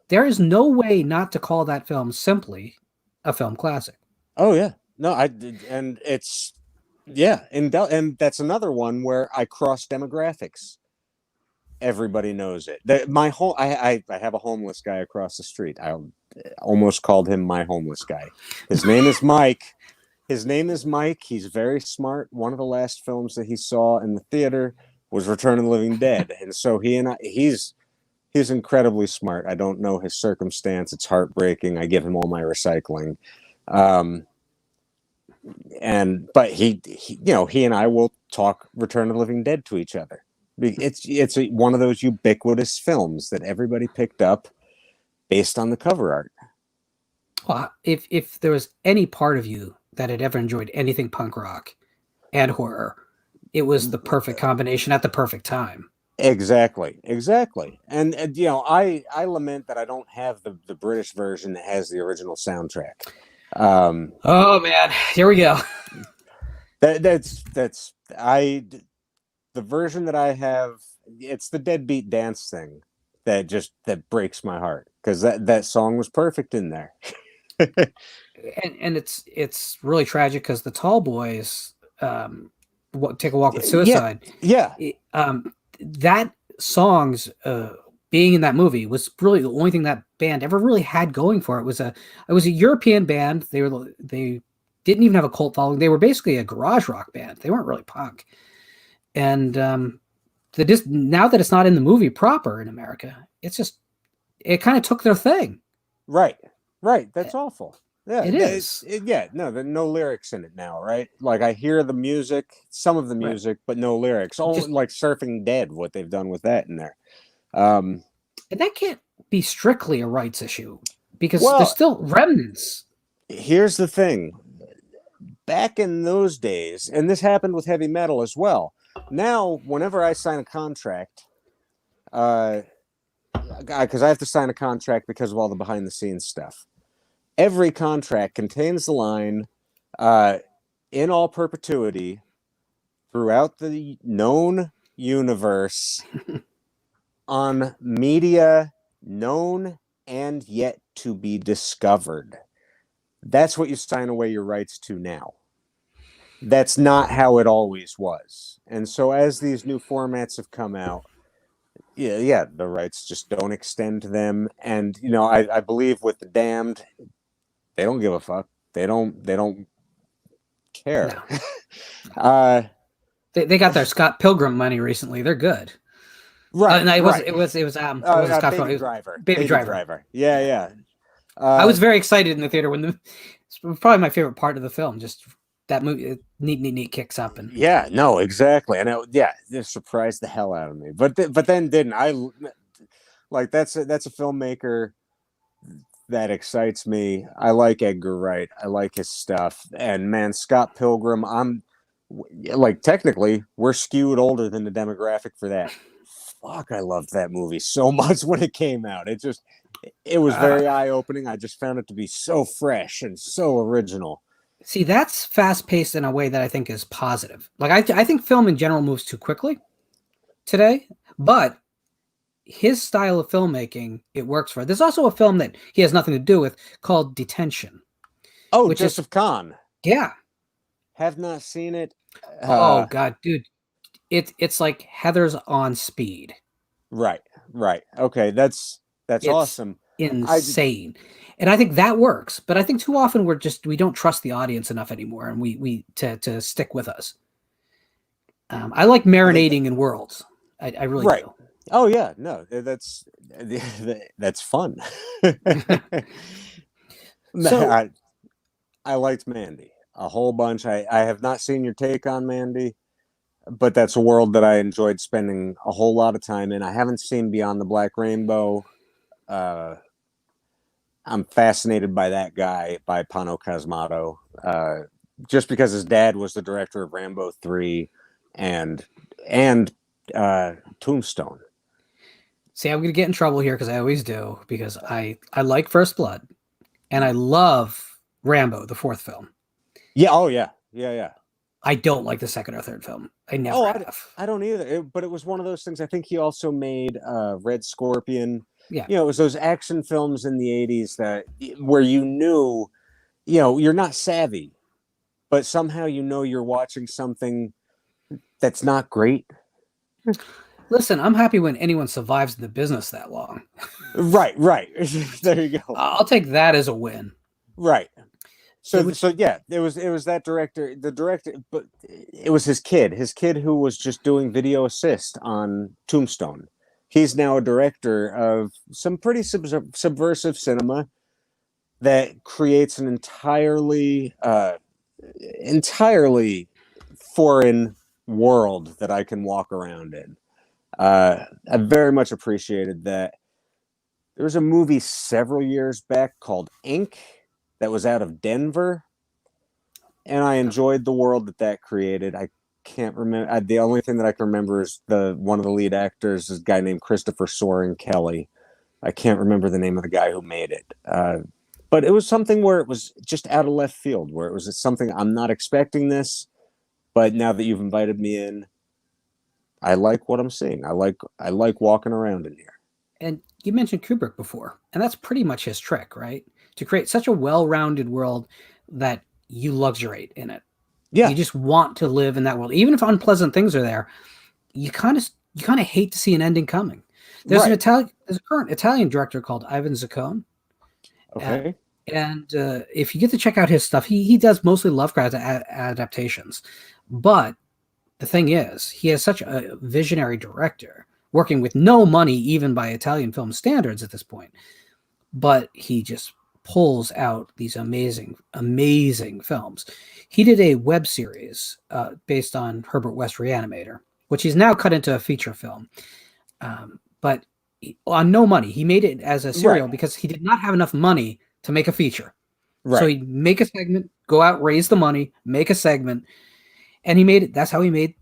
Speaker 1: There is no way not to call that film simply a film classic.
Speaker 2: Oh yeah. No, I did, and it's yeah, and that's another one where I cross demographics. Everybody knows it. My home, I have a homeless guy across the street. I almost called him my homeless guy. His name is Mike. His name is Mike. He's very smart. One of the last films that he saw in the theater was Return of the Living Dead, and so he's incredibly smart. I don't know his circumstance. It's heartbreaking. I give him all my recycling. Um, but he and I will talk Return of the Living Dead to each other. It's one of those ubiquitous films that everybody picked up based on the cover art.
Speaker 1: Well, if there was any part of you that had ever enjoyed anything punk rock and horror, it was the perfect combination at the perfect time.
Speaker 2: Exactly. And I lament that I don't have the British version that has the original soundtrack.
Speaker 1: Oh man, here we go.
Speaker 2: That's the version that I have. It's the Deadbeat Dance thing that breaks my heart, because that song was perfect in there.
Speaker 1: And it's really tragic because the Tall Boys take a walk with
Speaker 2: Yeah,
Speaker 1: suicide.
Speaker 2: yeah,
Speaker 1: That song's being in that movie was really the only thing that band ever really had going for it. It was a European band. They didn't even have a cult following. They were basically a garage rock band. They weren't really punk. And now that it's not in the movie proper in America, it kind of took their thing.
Speaker 2: right. That's awful. Yeah,
Speaker 1: It is.
Speaker 2: No lyrics in it now, right? Like, I hear the music, some of the music, but no lyrics. Only like Surfing Dead, what they've done with that in there.
Speaker 1: And that can't be strictly a rights issue, because there's still remnants.
Speaker 2: Here's the thing. Back in those days, and this happened with heavy metal as well. Now, whenever I sign a contract, because I have to sign a contract because of all the behind the scenes stuff. Every contract contains the line, in all perpetuity, throughout the known universe, on media known and yet to be discovered. That's what you sign away your rights to now. That's not how it always was. And so as these new formats have come out, the rights just don't extend to them. And, I believe with The Damned, they don't give a fuck. They don't care.
Speaker 1: No. They got their Scott Pilgrim money recently. They're good.
Speaker 2: Right.
Speaker 1: No, it was
Speaker 2: Scott Baby Driver.
Speaker 1: Baby Driver.
Speaker 2: Yeah.
Speaker 1: I was very excited in the theater when it's probably my favorite part of the film. Just that movie, neat kicks up, and
Speaker 2: yeah, no, exactly, and it surprised the hell out of me. But then didn't I? Like, that's a filmmaker that excites me. I like Edgar Wright. I like his stuff, and man, Scott Pilgrim. I'm like, technically, we're skewed older than the demographic for that. Fuck, I loved that movie so much when it came out. It was very eye-opening. I just found it to be so fresh and so original.
Speaker 1: See, that's fast-paced in a way that I think is positive. Like, I think film in general moves too quickly today, but his style of filmmaking, it works for it. There's also a film that he has nothing to do with called Detention.
Speaker 2: Oh, Joseph Kahn.
Speaker 1: Yeah.
Speaker 2: Have not seen it.
Speaker 1: Oh, God, dude. It's like Heather's on speed.
Speaker 2: Right. Okay, it's awesome.
Speaker 1: Insane. And I think that works, but I think too often we don't trust the audience enough anymore, and we to stick with us. I like marinating in worlds. I really do.
Speaker 2: Oh yeah, no, that's fun. So, I liked Mandy a whole bunch. I have not seen your take on Mandy, but that's a world that I enjoyed spending a whole lot of time in. I haven't seen Beyond the Black Rainbow. I'm fascinated by that guy, by Pano Cosmato, just because his dad was the director of Rambo 3 and Tombstone.
Speaker 1: See, I'm gonna get in trouble here because I always do, because I like First Blood and I love Rambo, the fourth film.
Speaker 2: Yeah. Oh yeah. Yeah. Yeah.
Speaker 1: I don't like the second or third film. I never
Speaker 2: Oh,
Speaker 1: have.
Speaker 2: I don't either. But it was one of those things. I think he also made Red Scorpion.
Speaker 1: Yeah.
Speaker 2: You know, it was those action films in the '80s that where you knew, you know, you're not savvy, but somehow you know you're watching something that's not great.
Speaker 1: Listen, I'm happy when anyone survives the business that long.
Speaker 2: Right, right. There you go.
Speaker 1: I'll take that as a win.
Speaker 2: Right. So
Speaker 1: Which,
Speaker 2: so yeah, it was that director, the director, but it was his kid who was just doing video assist on Tombstone. He's now a director of some pretty subversive cinema that creates an entirely foreign world that I can walk around in. I very much appreciated that. There was a movie several years back called Ink that was out of Denver, and I enjoyed the world that created. I can't remember. The only thing that I can remember is the one of the lead actors is a guy named Christopher Soren Kelly. I can't remember the name of the guy who made it. But it was something where it was just out of left field, where it was something I'm not expecting this, but now that you've invited me in, I like what I'm seeing. I like walking around in here.
Speaker 1: and you mentioned Kubrick before, and that's pretty much his trick, right? To create such a well-rounded world that you luxuriate in it. You
Speaker 2: Yeah,
Speaker 1: just want to live in that world, even if unpleasant things are there. You kind of hate to see an ending coming.
Speaker 2: right.
Speaker 1: There's a current Italian director called Ivan Zaccone, uh,
Speaker 2: Okay.
Speaker 1: and if you get to check out his stuff, he does mostly Lovecraft adaptations. But the thing is, he is such a visionary director, working with no money, even by Italian film standards at this point. But he just pulls out these amazing, amazing films. He did a web series based on Herbert West Reanimator, which he's now cut into a feature film. But on no money, he made it as a
Speaker 2: Right.
Speaker 1: serial because he did not have enough money to make a feature. So
Speaker 2: Right.
Speaker 1: he'd make a segment, go out, raise the money, make a segment, and he made it. That's how he made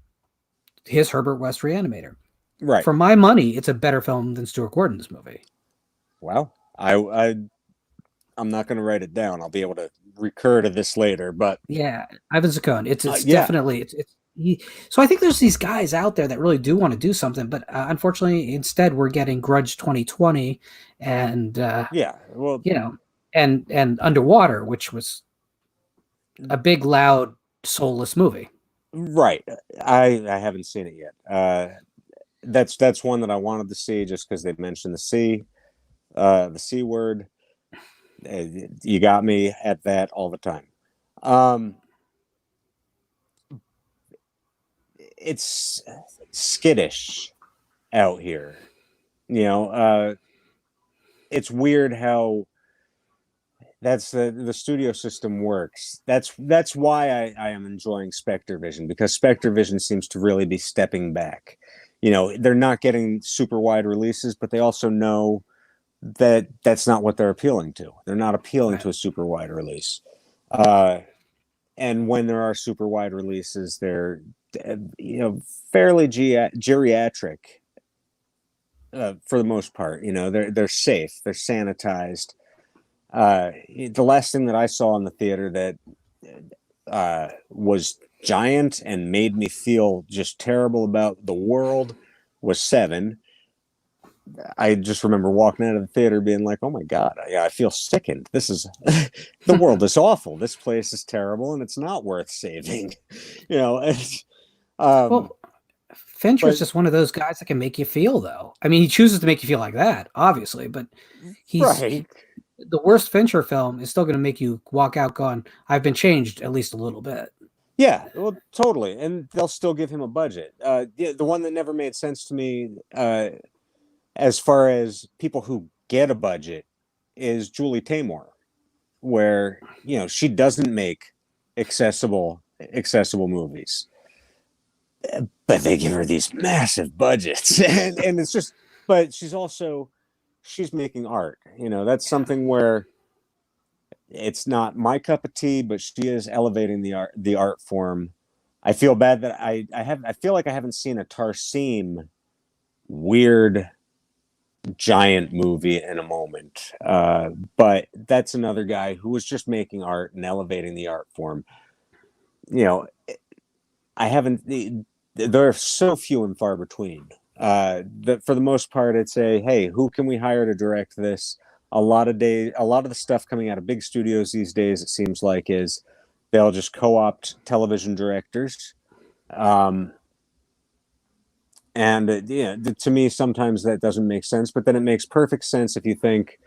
Speaker 1: his Herbert West Reanimator.
Speaker 2: Right.
Speaker 1: For my money, it's a better film than Stuart Gordon's movie.
Speaker 2: Well, I'm not going to write it down. I'll be able to recur to this later, but
Speaker 1: Yeah, Ivan Zaccone. It's
Speaker 2: yeah,
Speaker 1: definitely it's he. So I think there's these guys out there that really do want to do something, but unfortunately, instead we're getting Grudge 2020, and
Speaker 2: yeah. Well,
Speaker 1: you know, and Underwater, which was a big, loud, soulless movie.
Speaker 2: right. I haven't seen it yet. That's one that I wanted to see just because they mentioned the C word. You got me at that all the time. Um, it's skittish out here. You know, it's weird how that's the studio system works. That's why I am enjoying Spectre Vision, because Spectre Vision seems to really be stepping back. You know, they're not getting super wide releases, but they also know that that's not what they're appealing to. They're not appealing
Speaker 1: Right.
Speaker 2: to a super wide release. Uh, and when there are super wide releases, they're fairly geriatric for the most part. You know, they're safe, they're sanitized. The last thing that I saw in the theater that was giant and made me feel just terrible about the world was Seven. I just remember walking out of the theater being like, "Oh my god, I feel sickened. This is the world is awful. This place is terrible, and it's not worth saving." You know, um,
Speaker 1: Well, Fincher's
Speaker 2: but
Speaker 1: just one of those guys that can make you feel, though. I mean, he chooses to make you feel like that, obviously, but
Speaker 2: right,
Speaker 1: the worst Fincher film is still going to make you walk out going, "I've been changed at least a little bit."
Speaker 2: yeah, well, totally, and they'll still give him a budget. The one that never made sense to me, as far as people who get a budget, is Julie Taymor, where she doesn't make accessible movies, but they give her these massive budgets, and it's just. But she's making art. That's something where it's not my cup of tea, but she is elevating the art form. I feel bad that I feel like I haven't seen a Tarsem weird giant movie in a moment. But that's another guy who was just making art and elevating the art form. You know, I haven't. There are so few and far between. That for the most part, I'd say, hey, who can we hire to direct this? A lot of the stuff coming out of big studios these days, it seems like, is they'll just co-opt television directors. And to me, sometimes that doesn't make sense, but then it makes perfect sense if you think,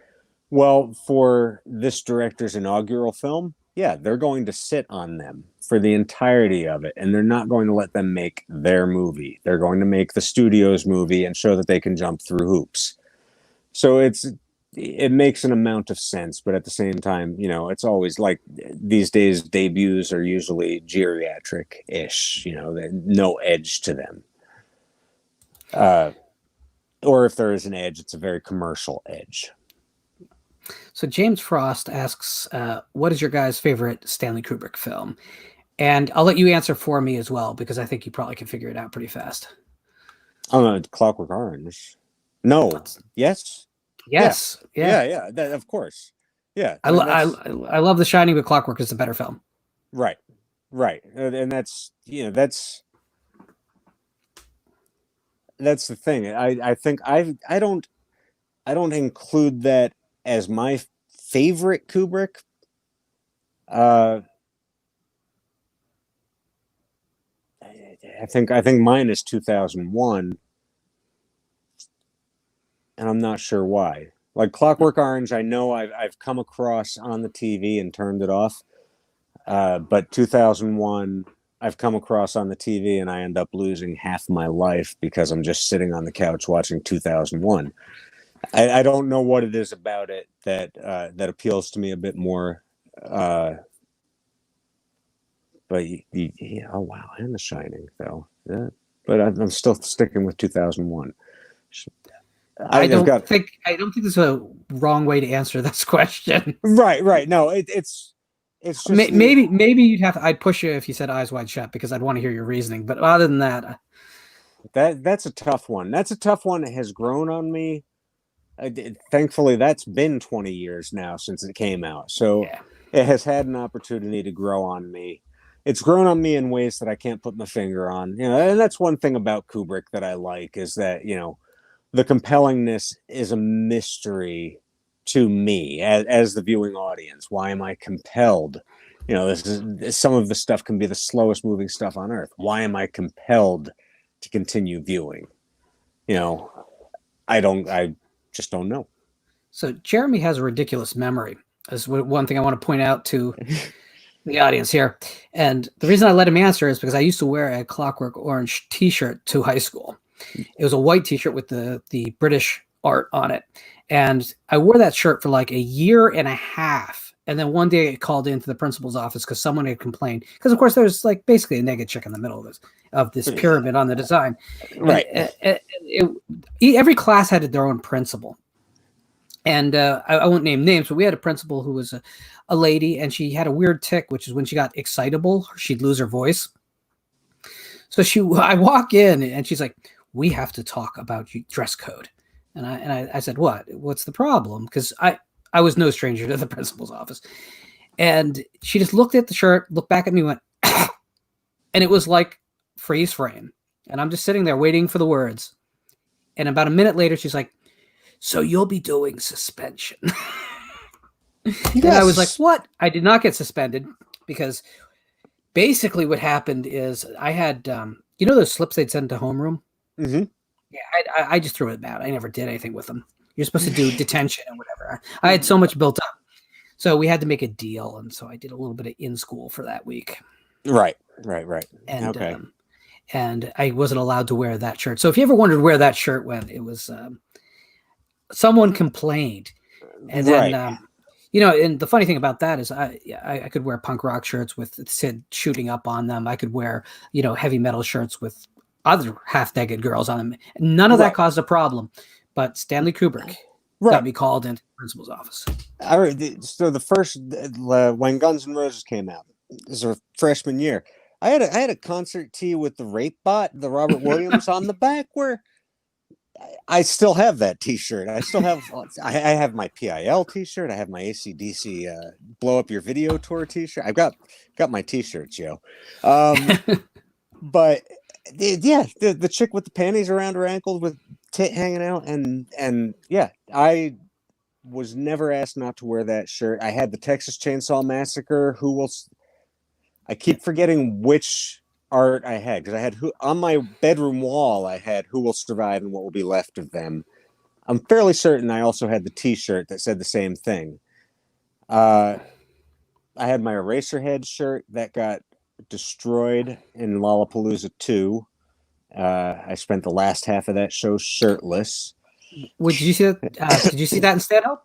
Speaker 2: well, for this director's inaugural film, yeah, they're going to sit on them for the entirety of it, and they're not going to let them make their movie. They're going to make the studio's movie and show that they can jump through hoops. So it makes an amount of sense, but at the same time, it's always like these days debuts are usually geriatric-ish, no edge to them. Or if there is an edge, it's a very commercial edge.
Speaker 1: So James Frost asks, what is your guys' favorite Stanley Kubrick film? And I'll let you answer for me as well, because I think you probably can figure it out pretty fast.
Speaker 2: Oh, no, Clockwork Orange. No. Yes.
Speaker 1: Yes.
Speaker 2: Yeah. That, of course. Yeah.
Speaker 1: I love The Shining, but Clockwork is the better film.
Speaker 2: Right. And that's the thing. I think I don't include that as my favorite Kubrick. I think mine is 2001, and I'm not sure why. Like Clockwork Orange, I know I've come across on the TV and turned it off, but 2001 I've come across on the TV and I end up losing half my life because I'm just sitting on the couch watching 2001. I don't know what it is about it that appeals to me a bit more. But oh wow, and The Shining though. Yeah. But I'm still sticking with 2001.
Speaker 1: I don't think there's a wrong way to answer this question.
Speaker 2: Right. No, it's just
Speaker 1: maybe you'd have to. I'd push you if you said Eyes Wide Shut because I'd want to hear your reasoning. But other than that,
Speaker 2: that's a tough one. That's a tough one. It has grown on me. Thankfully, that's been 20 years now since it came out, so It has had an opportunity to grow on me. It's grown on me in ways that I can't put my finger on. And that's one thing about Kubrick that I like is that the compellingness is a mystery to me as the viewing audience. Why am I compelled? Some of the stuff can be the slowest moving stuff on earth. Why am I compelled to continue viewing? I just don't know.
Speaker 1: So Jeremy has a ridiculous memory. That's one thing I want to point out to the audience here. And the reason I let him answer is because I used to wear a Clockwork Orange t-shirt to high school. It was a white t-shirt with the British art on it. And I wore that shirt for like a year and a half. And then one day I called into the principal's office because someone had complained. Because, of course, there's like basically a naked chick in the middle of this pyramid on the design.
Speaker 2: Right.
Speaker 1: Every class had their own principal. And I won't name names, but we had a principal who was a lady, and she had a weird tick, which is when she got excitable, she'd lose her voice. So I walk in, and she's like, "We have to talk about dress code." And I said, "What's the problem?" Because I was no stranger to the principal's office. And she just looked at the shirt, looked back at me, went, and it was like freeze frame. And I'm just sitting there waiting for the words. And about a minute later, she's like, "So you'll be doing suspension." Yes. And I was like, what? I did not get suspended because basically what happened is I had, those slips they'd send to homeroom?
Speaker 2: Mm-hmm.
Speaker 1: Yeah, I just threw it out. I never did anything with them. You're supposed to do detention and whatever. I had so much built up. So we had to make a deal. And so I did a little bit of in school for that week.
Speaker 2: Right.
Speaker 1: And,
Speaker 2: okay.
Speaker 1: And I wasn't allowed to wear that shirt. So if you ever wondered where that shirt went, it was someone complained. And then, and the funny thing about that is I could wear punk rock shirts with Sid shooting up on them. I could wear, heavy metal shirts with other half-naked girls on them. None of that caused a problem. But Stanley Kubrick got me called into the principal's office.
Speaker 2: All right. So the first, when Guns N' Roses came out, this was our freshman year, I had a concert tee with the rape bot, the Robert Williams on the back, where I still have that T-shirt. I still have. I have my PIL T-shirt. I have my AC/DC blow up your video tour T-shirt. I've got my T-shirts, yo. But yeah, the chick with the panties around her ankles with tit hanging out, and yeah, I was never asked not to wear that shirt. I had the Texas Chainsaw Massacre. I keep forgetting which art I had, because I had on my bedroom wall. I had "Who Will Survive and What Will Be Left of Them." I'm fairly certain I also had the T-shirt that said the same thing. I had my Eraserhead shirt that got destroyed in Lollapalooza 2. I spent the last half of that show shirtless.
Speaker 1: Did you see that? Did you see that in Stanhope?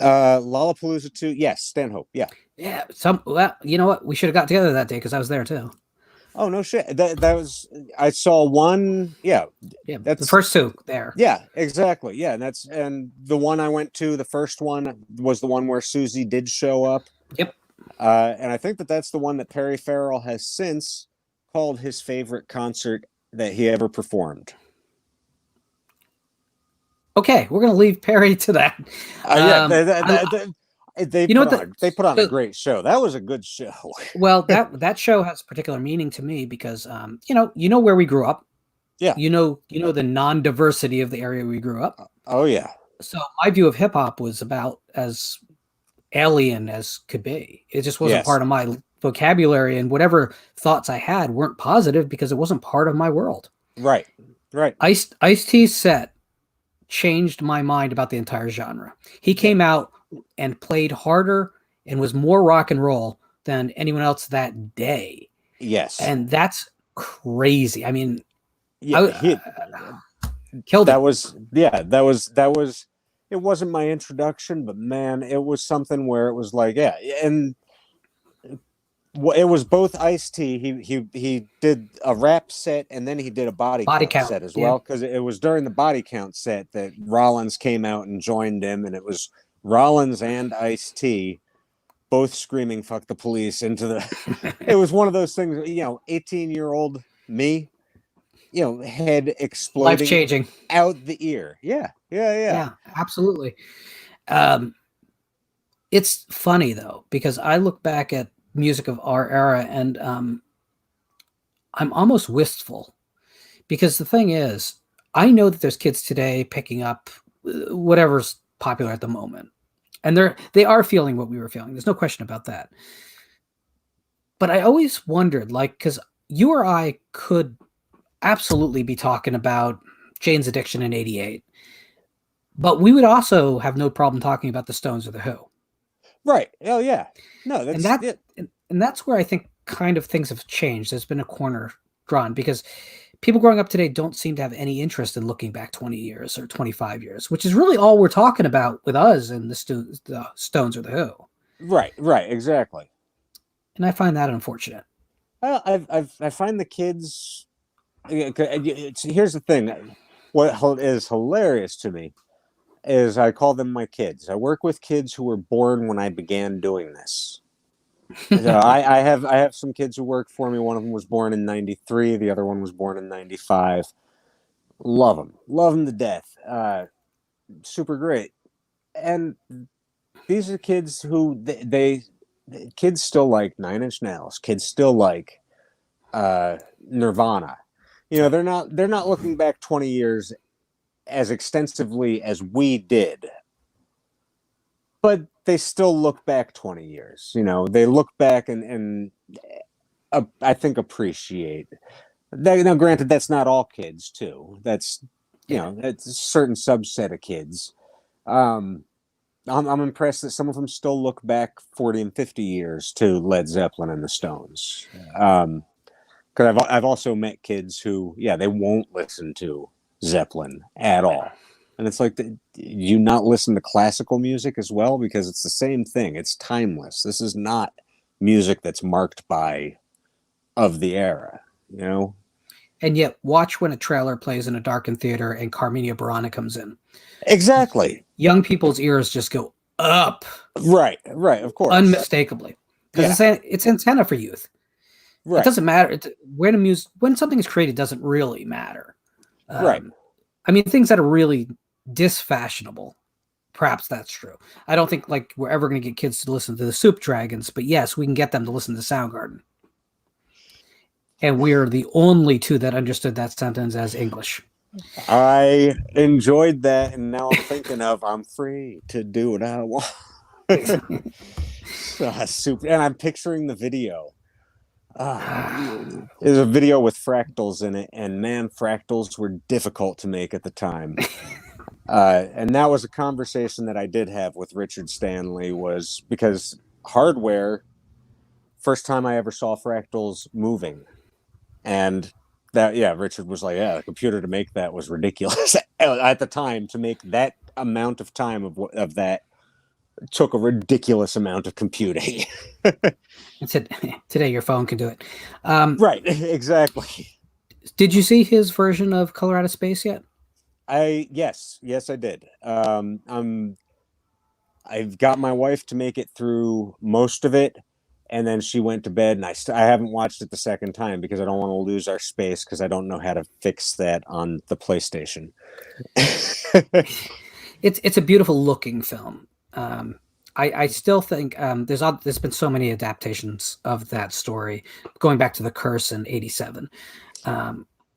Speaker 2: Lollapalooza 2, yes, Stanhope, yeah.
Speaker 1: Yeah. Well, you know what? We should have got together that day because I was there too.
Speaker 2: Oh no shit! That was, I saw one. Yeah,
Speaker 1: that's the first two there.
Speaker 2: Yeah, exactly. Yeah, and the one I went to, the first one was the one where Susie did show up.
Speaker 1: Yep.
Speaker 2: And I think that's the one that Perry Farrell has since called his favorite concert that he ever performed.
Speaker 1: Okay, we're gonna leave Perry to that.
Speaker 2: They put on a great show. That was a good show.
Speaker 1: Well, that show has particular meaning to me because you know where we grew up.
Speaker 2: Yeah.
Speaker 1: You know the non-diversity of the area we grew up.
Speaker 2: Oh yeah.
Speaker 1: So my view of hip hop was about as alien as could be. It just wasn't part of my vocabulary, and whatever thoughts I had weren't positive because it wasn't part of my world.
Speaker 2: Right.
Speaker 1: Ice-T's set changed my mind about the entire genre. He came out and played harder and was more rock and roll than anyone else that day.
Speaker 2: Yes.
Speaker 1: And that's crazy. I mean,
Speaker 2: he
Speaker 1: killed
Speaker 2: that it. That was it wasn't my introduction, but man, it was something where it was like, yeah, and it was both Ice-T. He did a rap set, and then he did a body count set as well, because it was during the body count set that Rollins came out and joined him, and it was Rollins and Ice-T both screaming "fuck the police" into the. It was one of those things, 18-year-old me, head exploding,
Speaker 1: life-changing
Speaker 2: out the ear. Yeah,
Speaker 1: absolutely. It's funny though, because I look back at music of our era and I'm almost wistful, because the thing is, I know that there's kids today picking up whatever's popular at the moment, and they are feeling what we were feeling. There's no question about that. But I always wondered, because you or I could absolutely be talking about Jane's Addiction in '88, but we would also have no problem talking about the Stones or the Who.
Speaker 2: Right. Oh yeah. No, that's it.
Speaker 1: And that's where I think kind of things have changed. There's been a corner drawn, because people growing up today don't seem to have any interest in looking back 20 years or 25 years, which is really all we're talking about with us and the Stones or the Who.
Speaker 2: Right, exactly.
Speaker 1: And I find that unfortunate.
Speaker 2: Well, I find the kids. Here's the thing. What is hilarious to me is I call them my kids. I work with kids who were born when I began doing this. So I have some kids who work for me. One of them was born in '93. The other one was born in '95. Love them to death. Super great. And these are kids who kids still like Nine Inch Nails. Kids still like Nirvana. They're not looking back 20 years as extensively as we did, but they still look back 20 years. They look back and I think appreciate that. Now, granted, that's not all kids too. That's it's a certain subset of kids. I'm impressed that some of them still look back 40 and 50 years to Led Zeppelin and the Stones. Because I've also met kids who, they won't listen to Zeppelin at all. And it's like, you not listen to classical music as well? Because it's the same thing. It's timeless. This is not music that's marked by of the era,
Speaker 1: And yet, watch when a trailer plays in a darkened theater and Carmina Burana comes in.
Speaker 2: Exactly.
Speaker 1: Young people's ears just go up.
Speaker 2: Right, of course.
Speaker 1: Unmistakably. Because it's antenna for youth. Right. It doesn't matter. When something is created doesn't really matter.
Speaker 2: Right.
Speaker 1: I mean, things that are really disfashionable. Perhaps that's true. I don't think like we're ever going to get kids to listen to the Soup Dragons, but yes, we can get them to listen to Soundgarden. And we are the only two that understood that sentence as English.
Speaker 2: I enjoyed that, and now I'm thinking of I'm free to do what I want. Super, and I'm picturing the video. There's a video with fractals in it, and man, fractals were difficult to make at the time. And that was a conversation that I did have with Richard Stanley, was because hardware, first time I ever saw fractals moving. And that, yeah, Richard was like, yeah, the computer to make that was ridiculous at the time. To make that amount of time of that took a ridiculous amount of computing.
Speaker 1: Today your phone can do it.
Speaker 2: Right, exactly.
Speaker 1: Did you see his version of Color Out of Space yet?
Speaker 2: Yes, I did. I've got my wife to make it through most of it, and then she went to bed, and I haven't watched it the second time because I don't want to lose our space, because I don't know how to fix that on the PlayStation.
Speaker 1: It's a beautiful looking film. I still think there's been so many adaptations of that story, going back to The Curse in '87.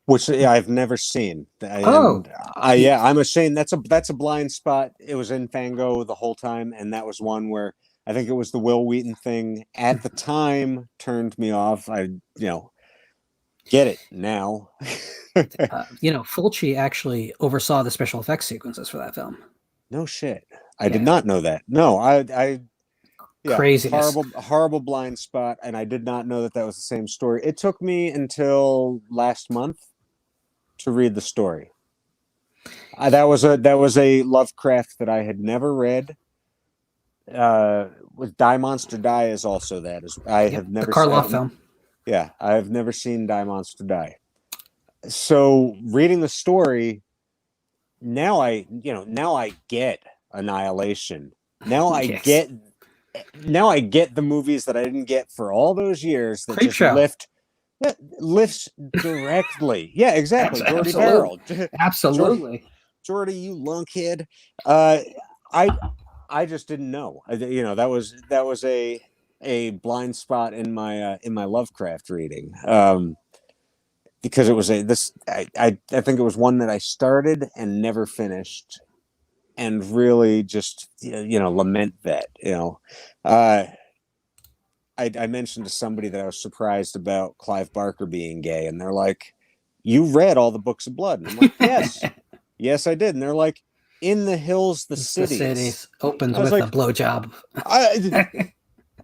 Speaker 2: Which I've never seen. I'm ashamed. That's a blind spot. It was in Fango the whole time, and that was one where I think it was the Will Wheaton thing at the time turned me off. I get it now.
Speaker 1: Fulci actually oversaw the special effects sequences for that film.
Speaker 2: No shit. I did not know that. No,
Speaker 1: craziness.
Speaker 2: Horrible blind spot, and I did not know that was the same story. It took me until last month to read the story. That was a Lovecraft that I had never read. With Die Monster Die is also that. Have never
Speaker 1: the Karloff film.
Speaker 2: Yeah, I have never seen Die Monster Die. So reading the story, now I get Annihilation. Now I get the movies that I didn't get for all those years that lifts directly. Yeah, exactly. Jordy Verrill.
Speaker 1: Absolutely.
Speaker 2: Jordy, you lunkhead. I just didn't know. That was a blind spot in my Lovecraft reading. Because it was I think it was one that I started and never finished, and really just lament that. I mentioned to somebody that I was surprised about Clive Barker being gay, and they're like, "You read all the Books of Blood?" And I'm like, "Yes, yes, I did." And they're like, "In the Hills, the Cities
Speaker 1: opens with a blowjob."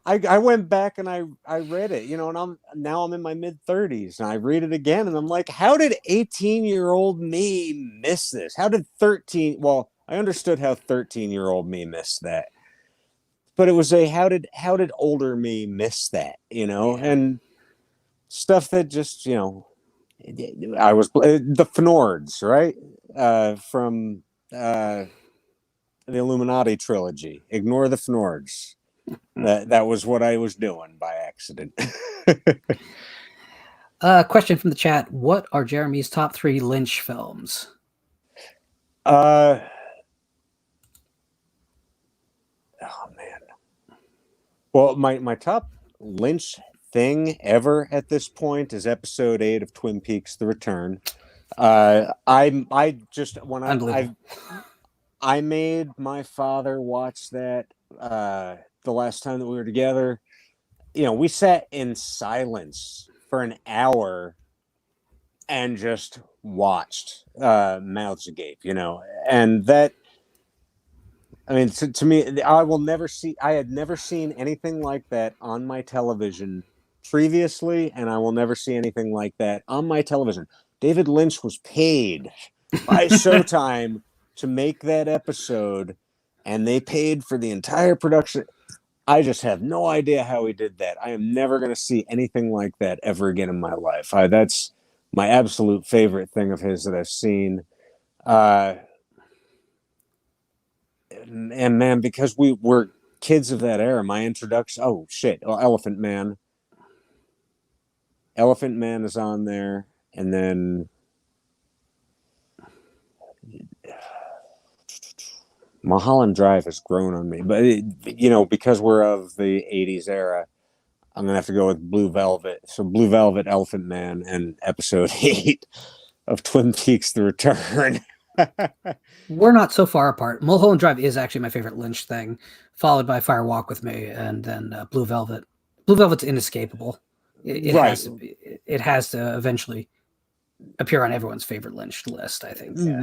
Speaker 2: I went back and I read it, and I'm in my mid-30s, and I read it again, and I'm like, how did 18-year-old me miss this? How did 13? Well, I understood how 13-year-old me missed that, but it was how did older me miss that? And stuff that just I was the Fnords, right, from the Illuminati trilogy. Ignore the Fnords. That was what I was doing by accident.
Speaker 1: Question from the chat: what are Jeremy's top 3 Lynch films?
Speaker 2: Oh man. Well, my top Lynch thing ever at this point is episode 8 of Twin Peaks: The Return. I just when I made my father watch that the last time that we were together. We sat in silence for an hour and just watched mouths agape, and that, I mean, to me, I had never seen anything like that on my television previously, and I will never see anything like that on my television. David Lynch was paid by Showtime to make that episode, and they paid for the entire production. I just have no idea how he did that. I am never going to see anything like that ever again in my life. That's my absolute favorite thing of his that I've seen. And man, because we were kids of that era, my introduction. Oh shit! Elephant Man. Elephant Man is on there, and then Mulholland Drive has grown on me, but because we're of the '80s era, I'm gonna have to go with Blue Velvet. So Blue Velvet, Elephant Man, and Episode 8 of Twin Peaks: The Return.
Speaker 1: We're not so far apart. Mulholland Drive is actually my favorite Lynch thing, followed by Fire Walk with Me, and then Blue Velvet. Blue Velvet's inescapable. It
Speaker 2: Right.
Speaker 1: has to be, it has to eventually appear on everyone's favorite Lynch list, I think. Yeah.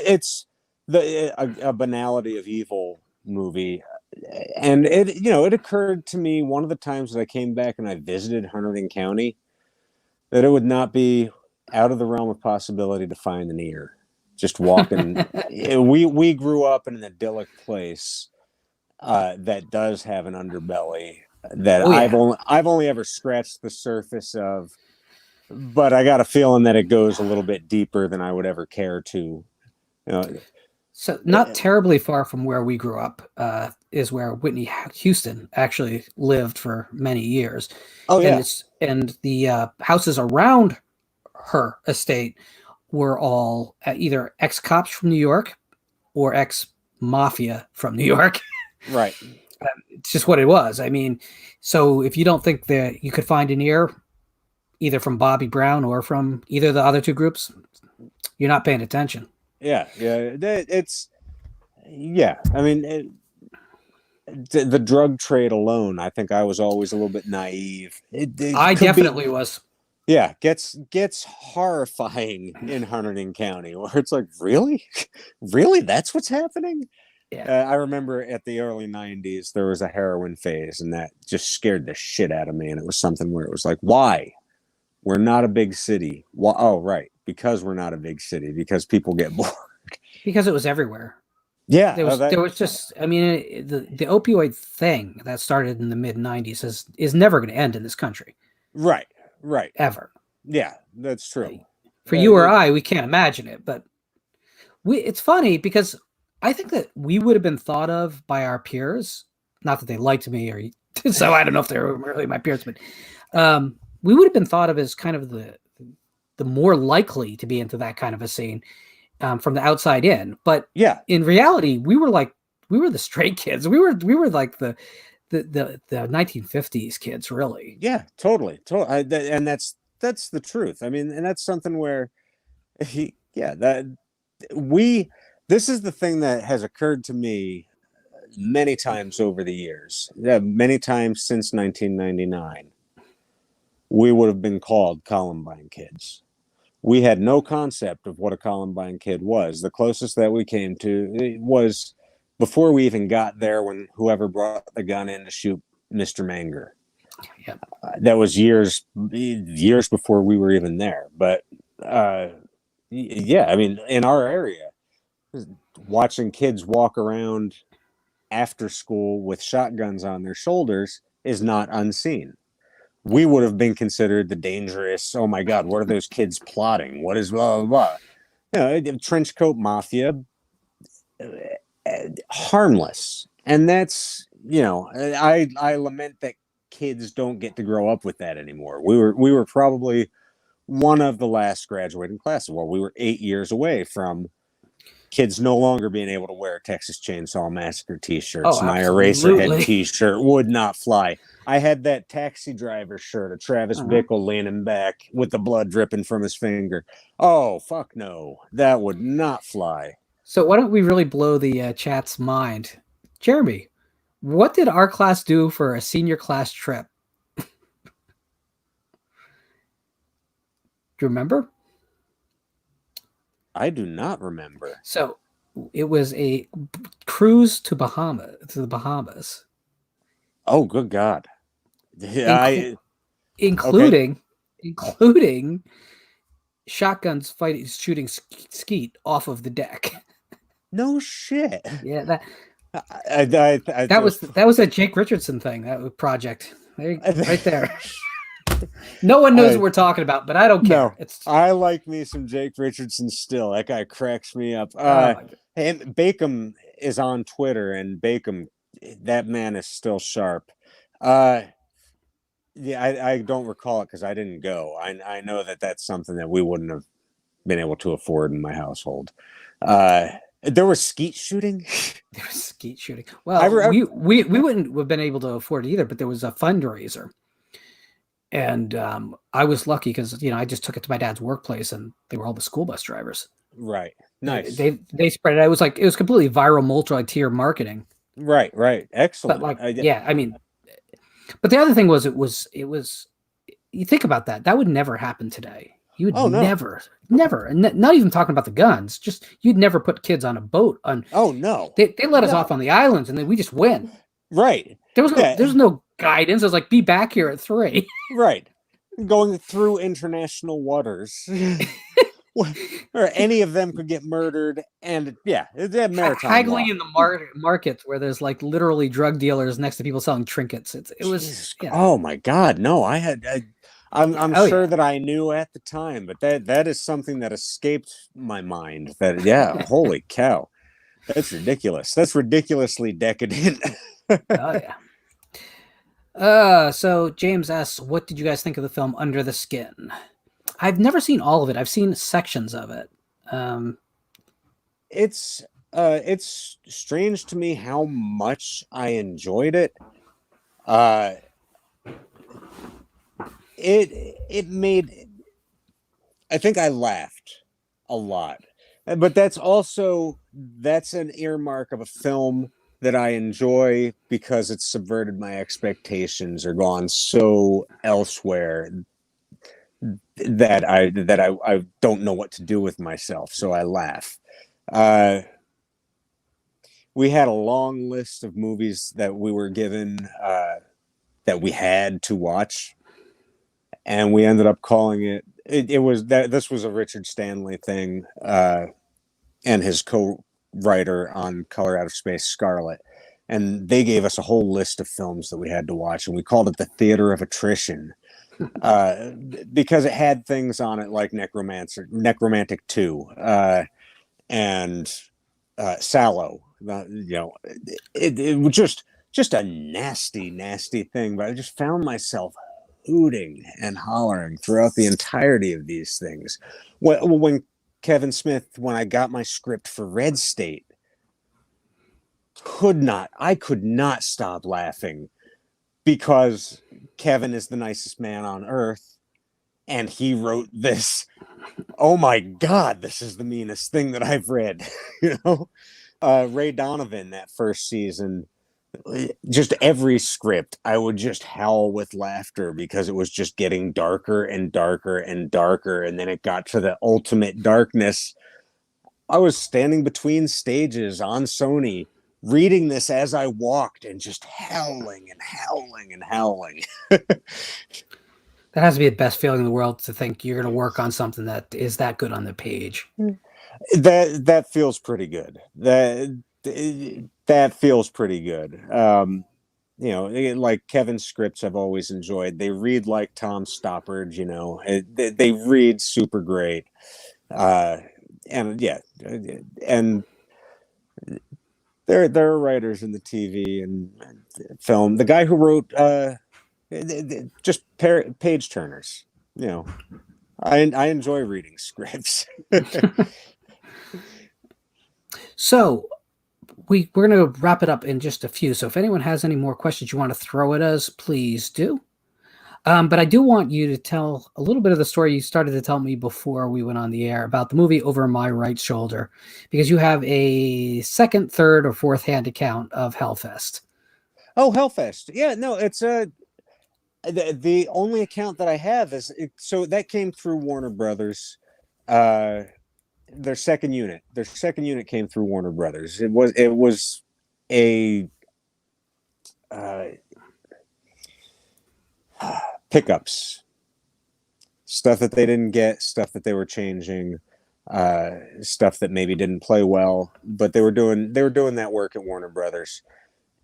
Speaker 2: It's a banality of evil movie, and it occurred to me one of the times that I came back and I visited Hunterdon County that it would not be out of the realm of possibility to find an ear just walking. We grew up in an idyllic place that does have an underbelly that
Speaker 1: Oh, yeah.
Speaker 2: I've only ever scratched the surface of, but I got a feeling that it goes a little bit deeper than I would ever care to.
Speaker 1: So not terribly far from where we grew up is where Whitney Houston actually lived for many years.
Speaker 2: Oh yeah.
Speaker 1: And the houses around her estate were all either ex-cops from New York or ex-mafia from New York.
Speaker 2: Right.
Speaker 1: It's just what it was. I mean, so if you don't think that you could find an ear either from Bobby Brown or from either of the other two groups, you're not paying attention.
Speaker 2: Yeah. I mean, the drug trade alone, I think I was always a little bit naive.
Speaker 1: I definitely was.
Speaker 2: Yeah, gets horrifying in Hunterdon County, where it's like, really, that's what's happening.
Speaker 1: Yeah.
Speaker 2: I remember at the early '90s there was a heroin phase, and that just scared the shit out of me. And it was something where it was like, why? We're not a big city. Well, oh, right, because we're not a big city, because people get bored.
Speaker 1: Because it was everywhere.
Speaker 2: Yeah,
Speaker 1: there was just, I mean, the opioid thing that started in the mid '90s is never going to end in this country.
Speaker 2: Right.
Speaker 1: Ever.
Speaker 2: Yeah, that's true.
Speaker 1: For you or I, we can't imagine it, but it's funny because I think that we would have been thought of by our peers, not that they liked me or so I don't know if they were really my peers, but we would have been thought of as kind of the more likely to be into that kind of a scene from the outside in. But
Speaker 2: yeah,
Speaker 1: in reality, we were the straight kids. We were like the 1950s kids, really.
Speaker 2: Yeah, totally. And that's the truth. I mean, and that's something where this is the thing that has occurred to me many times over the years. Many times since 1999. We would have been called Columbine kids. We had no concept of what a Columbine kid was. The closest that we came to was before we even got there, when whoever brought the gun in to shoot Mr. Manger.
Speaker 1: Yep.
Speaker 2: That was years before we were even there. But yeah, I mean, in our area, watching kids walk around after school with shotguns on their shoulders is not unseen. We would have been considered the dangerous, oh my God, what are those kids plotting? What is blah, blah, blah? Trench coat mafia, harmless. And that's, I lament that kids don't get to grow up with that anymore. We were probably one of the last graduating classes. Well, we were 8 years away from kids no longer being able to wear Texas Chainsaw Massacre t-shirts. My Eraserhead t-shirt would not fly. I had that Taxi Driver shirt of Travis Bickle leaning back with the blood dripping from his finger. Oh, fuck no. That would not fly.
Speaker 1: So why don't we really blow the chat's mind? Jeremy, what did our class do for a senior class trip? Do you remember?
Speaker 2: I do not remember.
Speaker 1: So it was a cruise to the Bahamas.
Speaker 2: Oh, good God.
Speaker 1: Including shotguns shooting skeet off of the deck.
Speaker 2: No shit.
Speaker 1: Yeah,
Speaker 2: that
Speaker 1: was a Jake Richardson thing. That project right there. No one knows what we're talking about, but I don't care.
Speaker 2: No, I like me some Jake Richardson still. That guy cracks me up. And Bacon is on Twitter, and Bacon, that man is still sharp. Yeah, I don't recall it because I didn't go. I know that that's something that we wouldn't have been able to afford in my household. There was skeet shooting.
Speaker 1: There was skeet shooting.
Speaker 2: I
Speaker 1: Well,
Speaker 2: re-
Speaker 1: we wouldn't have been able to afford it either, but there was a fundraiser, and I was lucky because I just took it to my dad's workplace, and they were all the school bus drivers.
Speaker 2: right.
Speaker 1: They
Speaker 2: Nice.
Speaker 1: they spread it. It was completely viral multi-tier marketing.
Speaker 2: Right. Right.
Speaker 1: But
Speaker 2: Excellent.
Speaker 1: like, yeah, I mean, but the other thing was it was you think about that. That would never happen today. You would
Speaker 2: Oh no.
Speaker 1: never, and not even talking about the guns. Just you'd never put kids on a boat.
Speaker 2: Oh no.
Speaker 1: They let us off
Speaker 2: No.
Speaker 1: on the islands, and then we just went.
Speaker 2: Right.
Speaker 1: There
Speaker 2: Yeah.
Speaker 1: was no guidance. It was like, be back here at 3.
Speaker 2: Right. Going through international waters. Or any of them could get murdered, and yeah, it's a maritime
Speaker 1: Haggling
Speaker 2: law.
Speaker 1: in the markets where there's like literally drug dealers next to people selling trinkets. It was
Speaker 2: Jesus.
Speaker 1: yeah.
Speaker 2: Oh my God, no! I'm
Speaker 1: Oh
Speaker 2: sure
Speaker 1: yeah.
Speaker 2: that I knew at the time, but that is something that escaped my mind. That yeah, holy cow, that's ridiculous. That's ridiculously decadent.
Speaker 1: Oh yeah. So James asks, what did you guys think of the film Under the Skin? I've never seen all of it. I've seen sections of it.
Speaker 2: It's strange to me how much I enjoyed it. Uh, it made. I think I laughed a lot, but that's an earmark of a film that I enjoy because it's subverted my expectations or gone so elsewhere that I don't know what to do with myself, so I laugh. We had a long list of movies that we were given that we had to watch, and we ended up calling it was that this was a Richard Stanley thing, and his co-writer on Color Out of Space, Scarlet, and they gave us a whole list of films that we had to watch, and we called it the Theater of Attrition, because it had things on it like Necromantic 2, and Sallow. It was just a nasty thing, but I just found myself hooting and hollering throughout the entirety of these things. When Kevin Smith, when I got my script for Red State, I could not stop laughing because Kevin is the nicest man on earth, and he wrote this. Oh my God, this is the meanest thing that I've read. Ray Donovan, that first season, just every script I would just howl with laughter because it was just getting darker and darker and darker, and then it got to the ultimate darkness. I was standing between stages on Sony reading this as I walked and just howling and howling and howling.
Speaker 1: That has to be the best feeling in the world, to think you're going to work on something that is that good on the page.
Speaker 2: That feels pretty good. That feels pretty good. Like Kevin's scripts I've always enjoyed. They read like Tom Stoppard, they read super great. And yeah, and there are writers in the TV and film. The guy who wrote just page turners, I enjoy reading scripts.
Speaker 1: So we're going to wrap it up in just a few. So if anyone has any more questions you want to throw at us, please do. But I do want you to tell a little bit of the story you started to tell me before we went on the air about the movie Over My Right Shoulder, because you have a second, third, or fourth hand account of Hellfest.
Speaker 2: Oh, Hellfest. Yeah, no, it's the only account that I have so that came through Warner Brothers. Their second unit came through Warner Brothers. It was a pickups, stuff that they didn't get, stuff that they were changing, stuff that maybe didn't play well, but they were doing that work at Warner Brothers.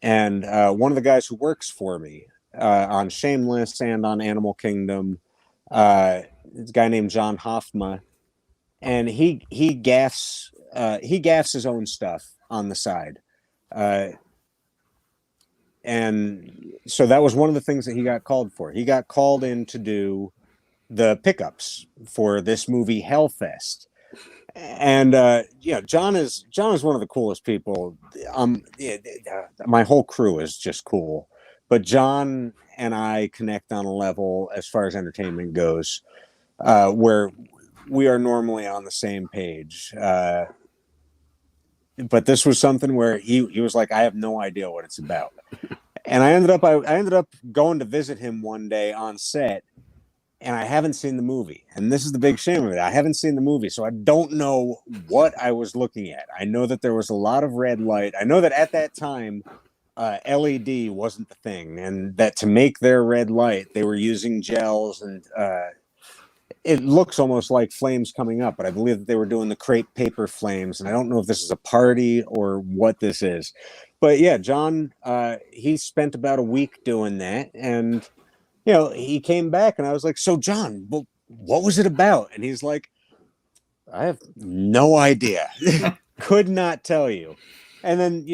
Speaker 2: And one of the guys who works for me on Shameless and on Animal Kingdom, this guy named John Hoffma, and he gaffs his own stuff on the side, and so that was one of the things that he got called for. He got called in to do the pickups for this movie Hellfest, And John is one of the coolest people. My whole crew is just cool, but John and I connect on a level as far as entertainment goes, where we are normally on the same page. But this was something where he was like, I have no idea what it's about. And I ended up going to visit him one day on set, and I haven't seen the movie. And this is the big shame of it. I haven't seen the movie, so I don't know what I was looking at. I know that there was a lot of red light. I know that at that time, LED wasn't the thing, and that to make their red light, they were using gels, and it looks almost like flames coming up, but I believe that they were doing the crepe paper flames, and I don't know if this is a party or what this is. But yeah, John, he spent about a week doing that, and he came back, and I was like, so John, what was it about? And he's like, I have no idea. Could not tell you. And then,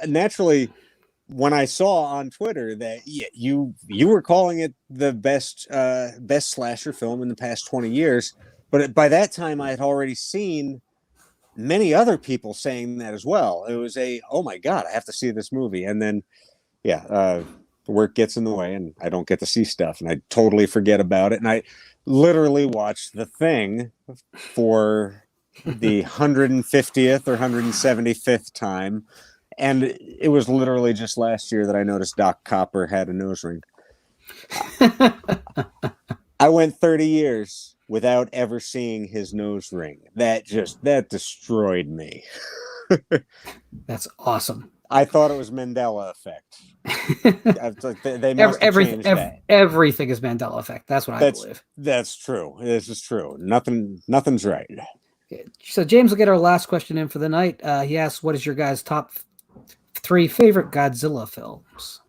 Speaker 2: naturally, when I saw on Twitter that you were calling it the best slasher film in the past 20 years, but by that time I had already seen many other people saying that as well. It was oh my God, I have to see this movie. And then, work gets in the way and I don't get to see stuff, and I totally forget about it. And I literally watched The Thing for the 150th or 175th time. And it was literally just last year that I noticed Doc Copper had a nose ring. I went 30 years without ever seeing his nose ring. That destroyed me.
Speaker 1: That's awesome.
Speaker 2: I thought it was Mandela effect. They must have changed that.
Speaker 1: Everything is Mandela effect. That's what I believe.
Speaker 2: That's true. This is true. Nothing's right.
Speaker 1: So James will get our last question in for the night. He asks, what is your guys' top 3 favorite Godzilla films?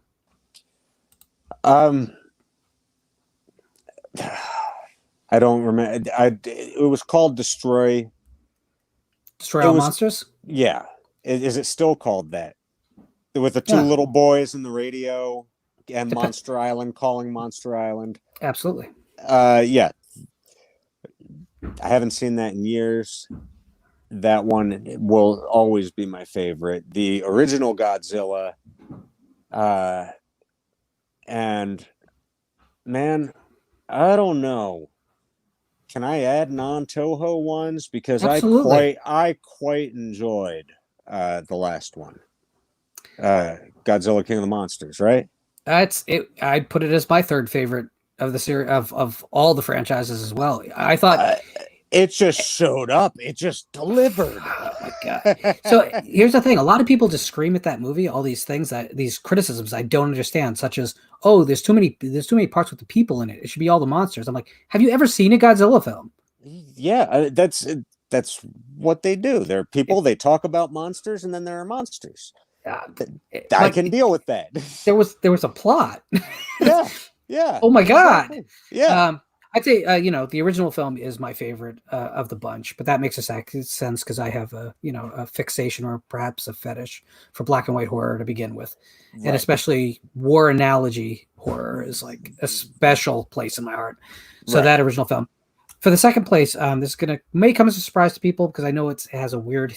Speaker 2: I don't remember. It was called Destroy
Speaker 1: All Monsters?
Speaker 2: Yeah. Is it still called that? With the two little boys in the radio and Monster Island calling Monster Island.
Speaker 1: Absolutely.
Speaker 2: Yeah. I haven't seen that in years. That one will always be my favorite. The original Godzilla. And man, I don't know. Can I add non-Toho ones? Because
Speaker 1: Absolutely.
Speaker 2: I quite enjoyed the last one. Godzilla King of the Monsters, right?
Speaker 1: I'd put it as my 3rd favorite of the series of all the franchises as well. I thought
Speaker 2: it just showed up. It just delivered.
Speaker 1: Oh my God. So here's the thing. A lot of people just scream at that movie, all these things, these criticisms I don't understand, such as, oh, there's too many parts with the people in it. It should be all the monsters. I'm like, have you ever seen a Godzilla film?
Speaker 2: Yeah, that's what they do. They're people, they talk about monsters, and then there are monsters. I can deal with that.
Speaker 1: There was a plot.
Speaker 2: Yeah.
Speaker 1: Oh my God.
Speaker 2: Exactly. Yeah.
Speaker 1: I'd say the original film is my favorite of the bunch, but that makes sense because I have a fixation or perhaps a fetish for black and white horror to begin with, right. And especially war analogy horror is like a special place in my heart. So That original film. For the second place, this may come as a surprise to people because I know it has a weird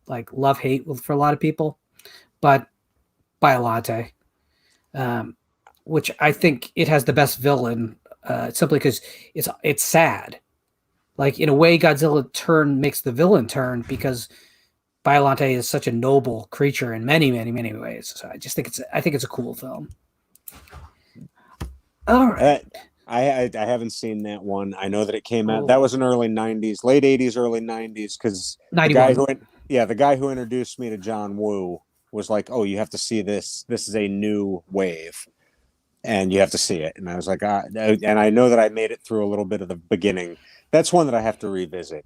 Speaker 1: like love-hate for a lot of people, but Biollante, which I think it has the best villain. Simply because it's sad. Like in a way, Godzilla makes the villain turn because Biollante is such a noble creature in many, many, many ways. So I think it's a cool film. All right.
Speaker 2: I haven't seen that one. I know that it came out. That was in early 90s, late 80s, early 90s. Because the guy who introduced me to John Woo was like, "Oh, you have to see this. This is a new wave." And you have to see it. And I was like, and I know that I made it through a little bit of the beginning. That's one that I have to revisit.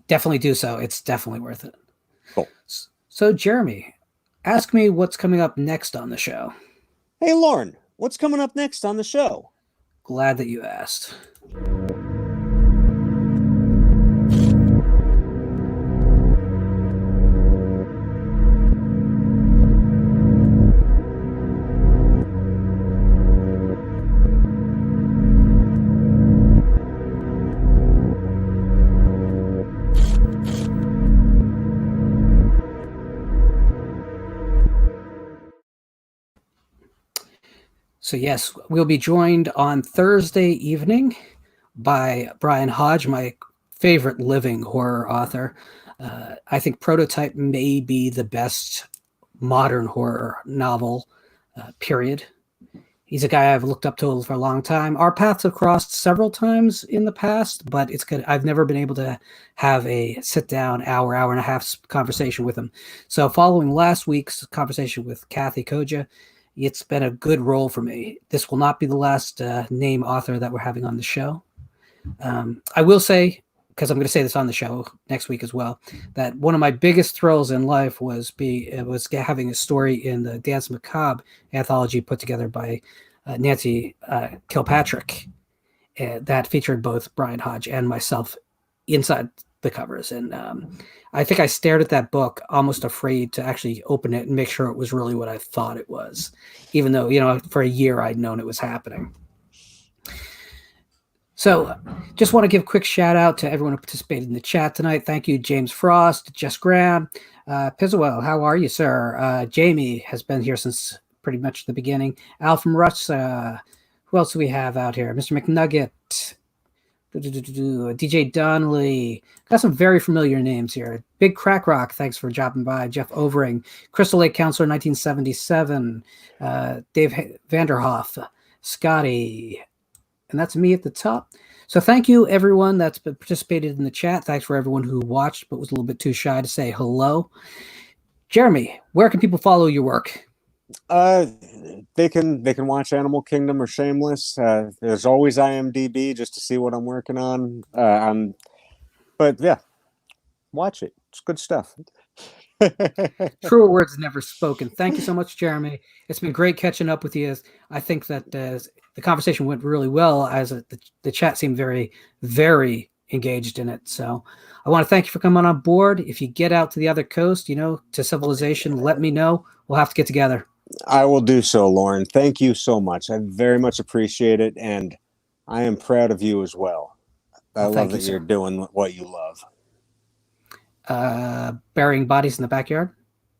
Speaker 1: Definitely do so. It's definitely worth it.
Speaker 2: Cool.
Speaker 1: So, Jeremy, ask me what's coming up next on the show.
Speaker 2: Hey, Lauren, what's coming up next on the show?
Speaker 1: Glad that you asked. So yes, we'll be joined on Thursday evening by Brian Hodge, my favorite living horror author. I think Prototype may be the best modern horror novel, period. He's a guy I've looked up to for a long time. Our paths have crossed several times in the past, but it's good. I've never been able to have a sit-down hour and a half conversation with him. So following last week's conversation with Kathy Koja, it's been a good role for me. This will not be the last name author that we're having on the show. I will say, because I'm going to say this on the show next week as well, that one of my biggest thrills in life was having a story in the Dance Macabre anthology put together by Nancy Kilpatrick that featured both Brian Hodge and myself inside the covers. And I think I stared at that book almost afraid to actually open it and make sure it was really what I thought it was, even though, for a year I'd known it was happening. So just want to give a quick shout out to everyone who participated in the chat tonight. Thank you, James Frost, Jess Graham, Pizzawell, how are you, sir? Jamie has been here since pretty much the beginning. Al from Rush, who else do we have out here? Mr. McNugget, DJ Donnelly. Got some very familiar names here. Big Crack Rock, thanks for dropping by. Jeff Overing, Crystal Lake Counselor 1977, Dave Vanderhoff, Scotty, and that's me at the top. So thank you, everyone that's participated in the chat. Thanks for everyone who watched but was a little bit too shy to say hello. Jeremy, where can people follow your work?
Speaker 2: They can watch Animal Kingdom or Shameless. There's always IMDb just to see what I'm working on. But yeah, watch it. It's good stuff.
Speaker 1: Truer words never spoken. Thank you so much, Jeremy. It's been great catching up with you. I think that the conversation went really well, as the chat seemed very, very engaged in it. So I want to thank you for coming on board. If you get out to the other coast, to civilization, let me know. We'll have to get together.
Speaker 2: I will do so, Lauren. Thank you so much. I very much appreciate it, and I am proud of you as well. I love that you're doing what you love.
Speaker 1: Burying bodies in the backyard?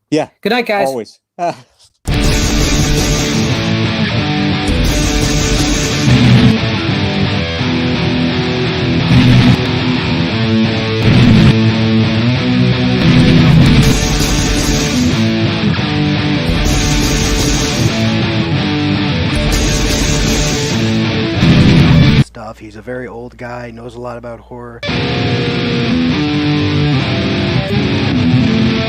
Speaker 2: Yeah.
Speaker 1: Good night, guys.
Speaker 2: Always.
Speaker 3: He's a very old guy, knows a lot about horror.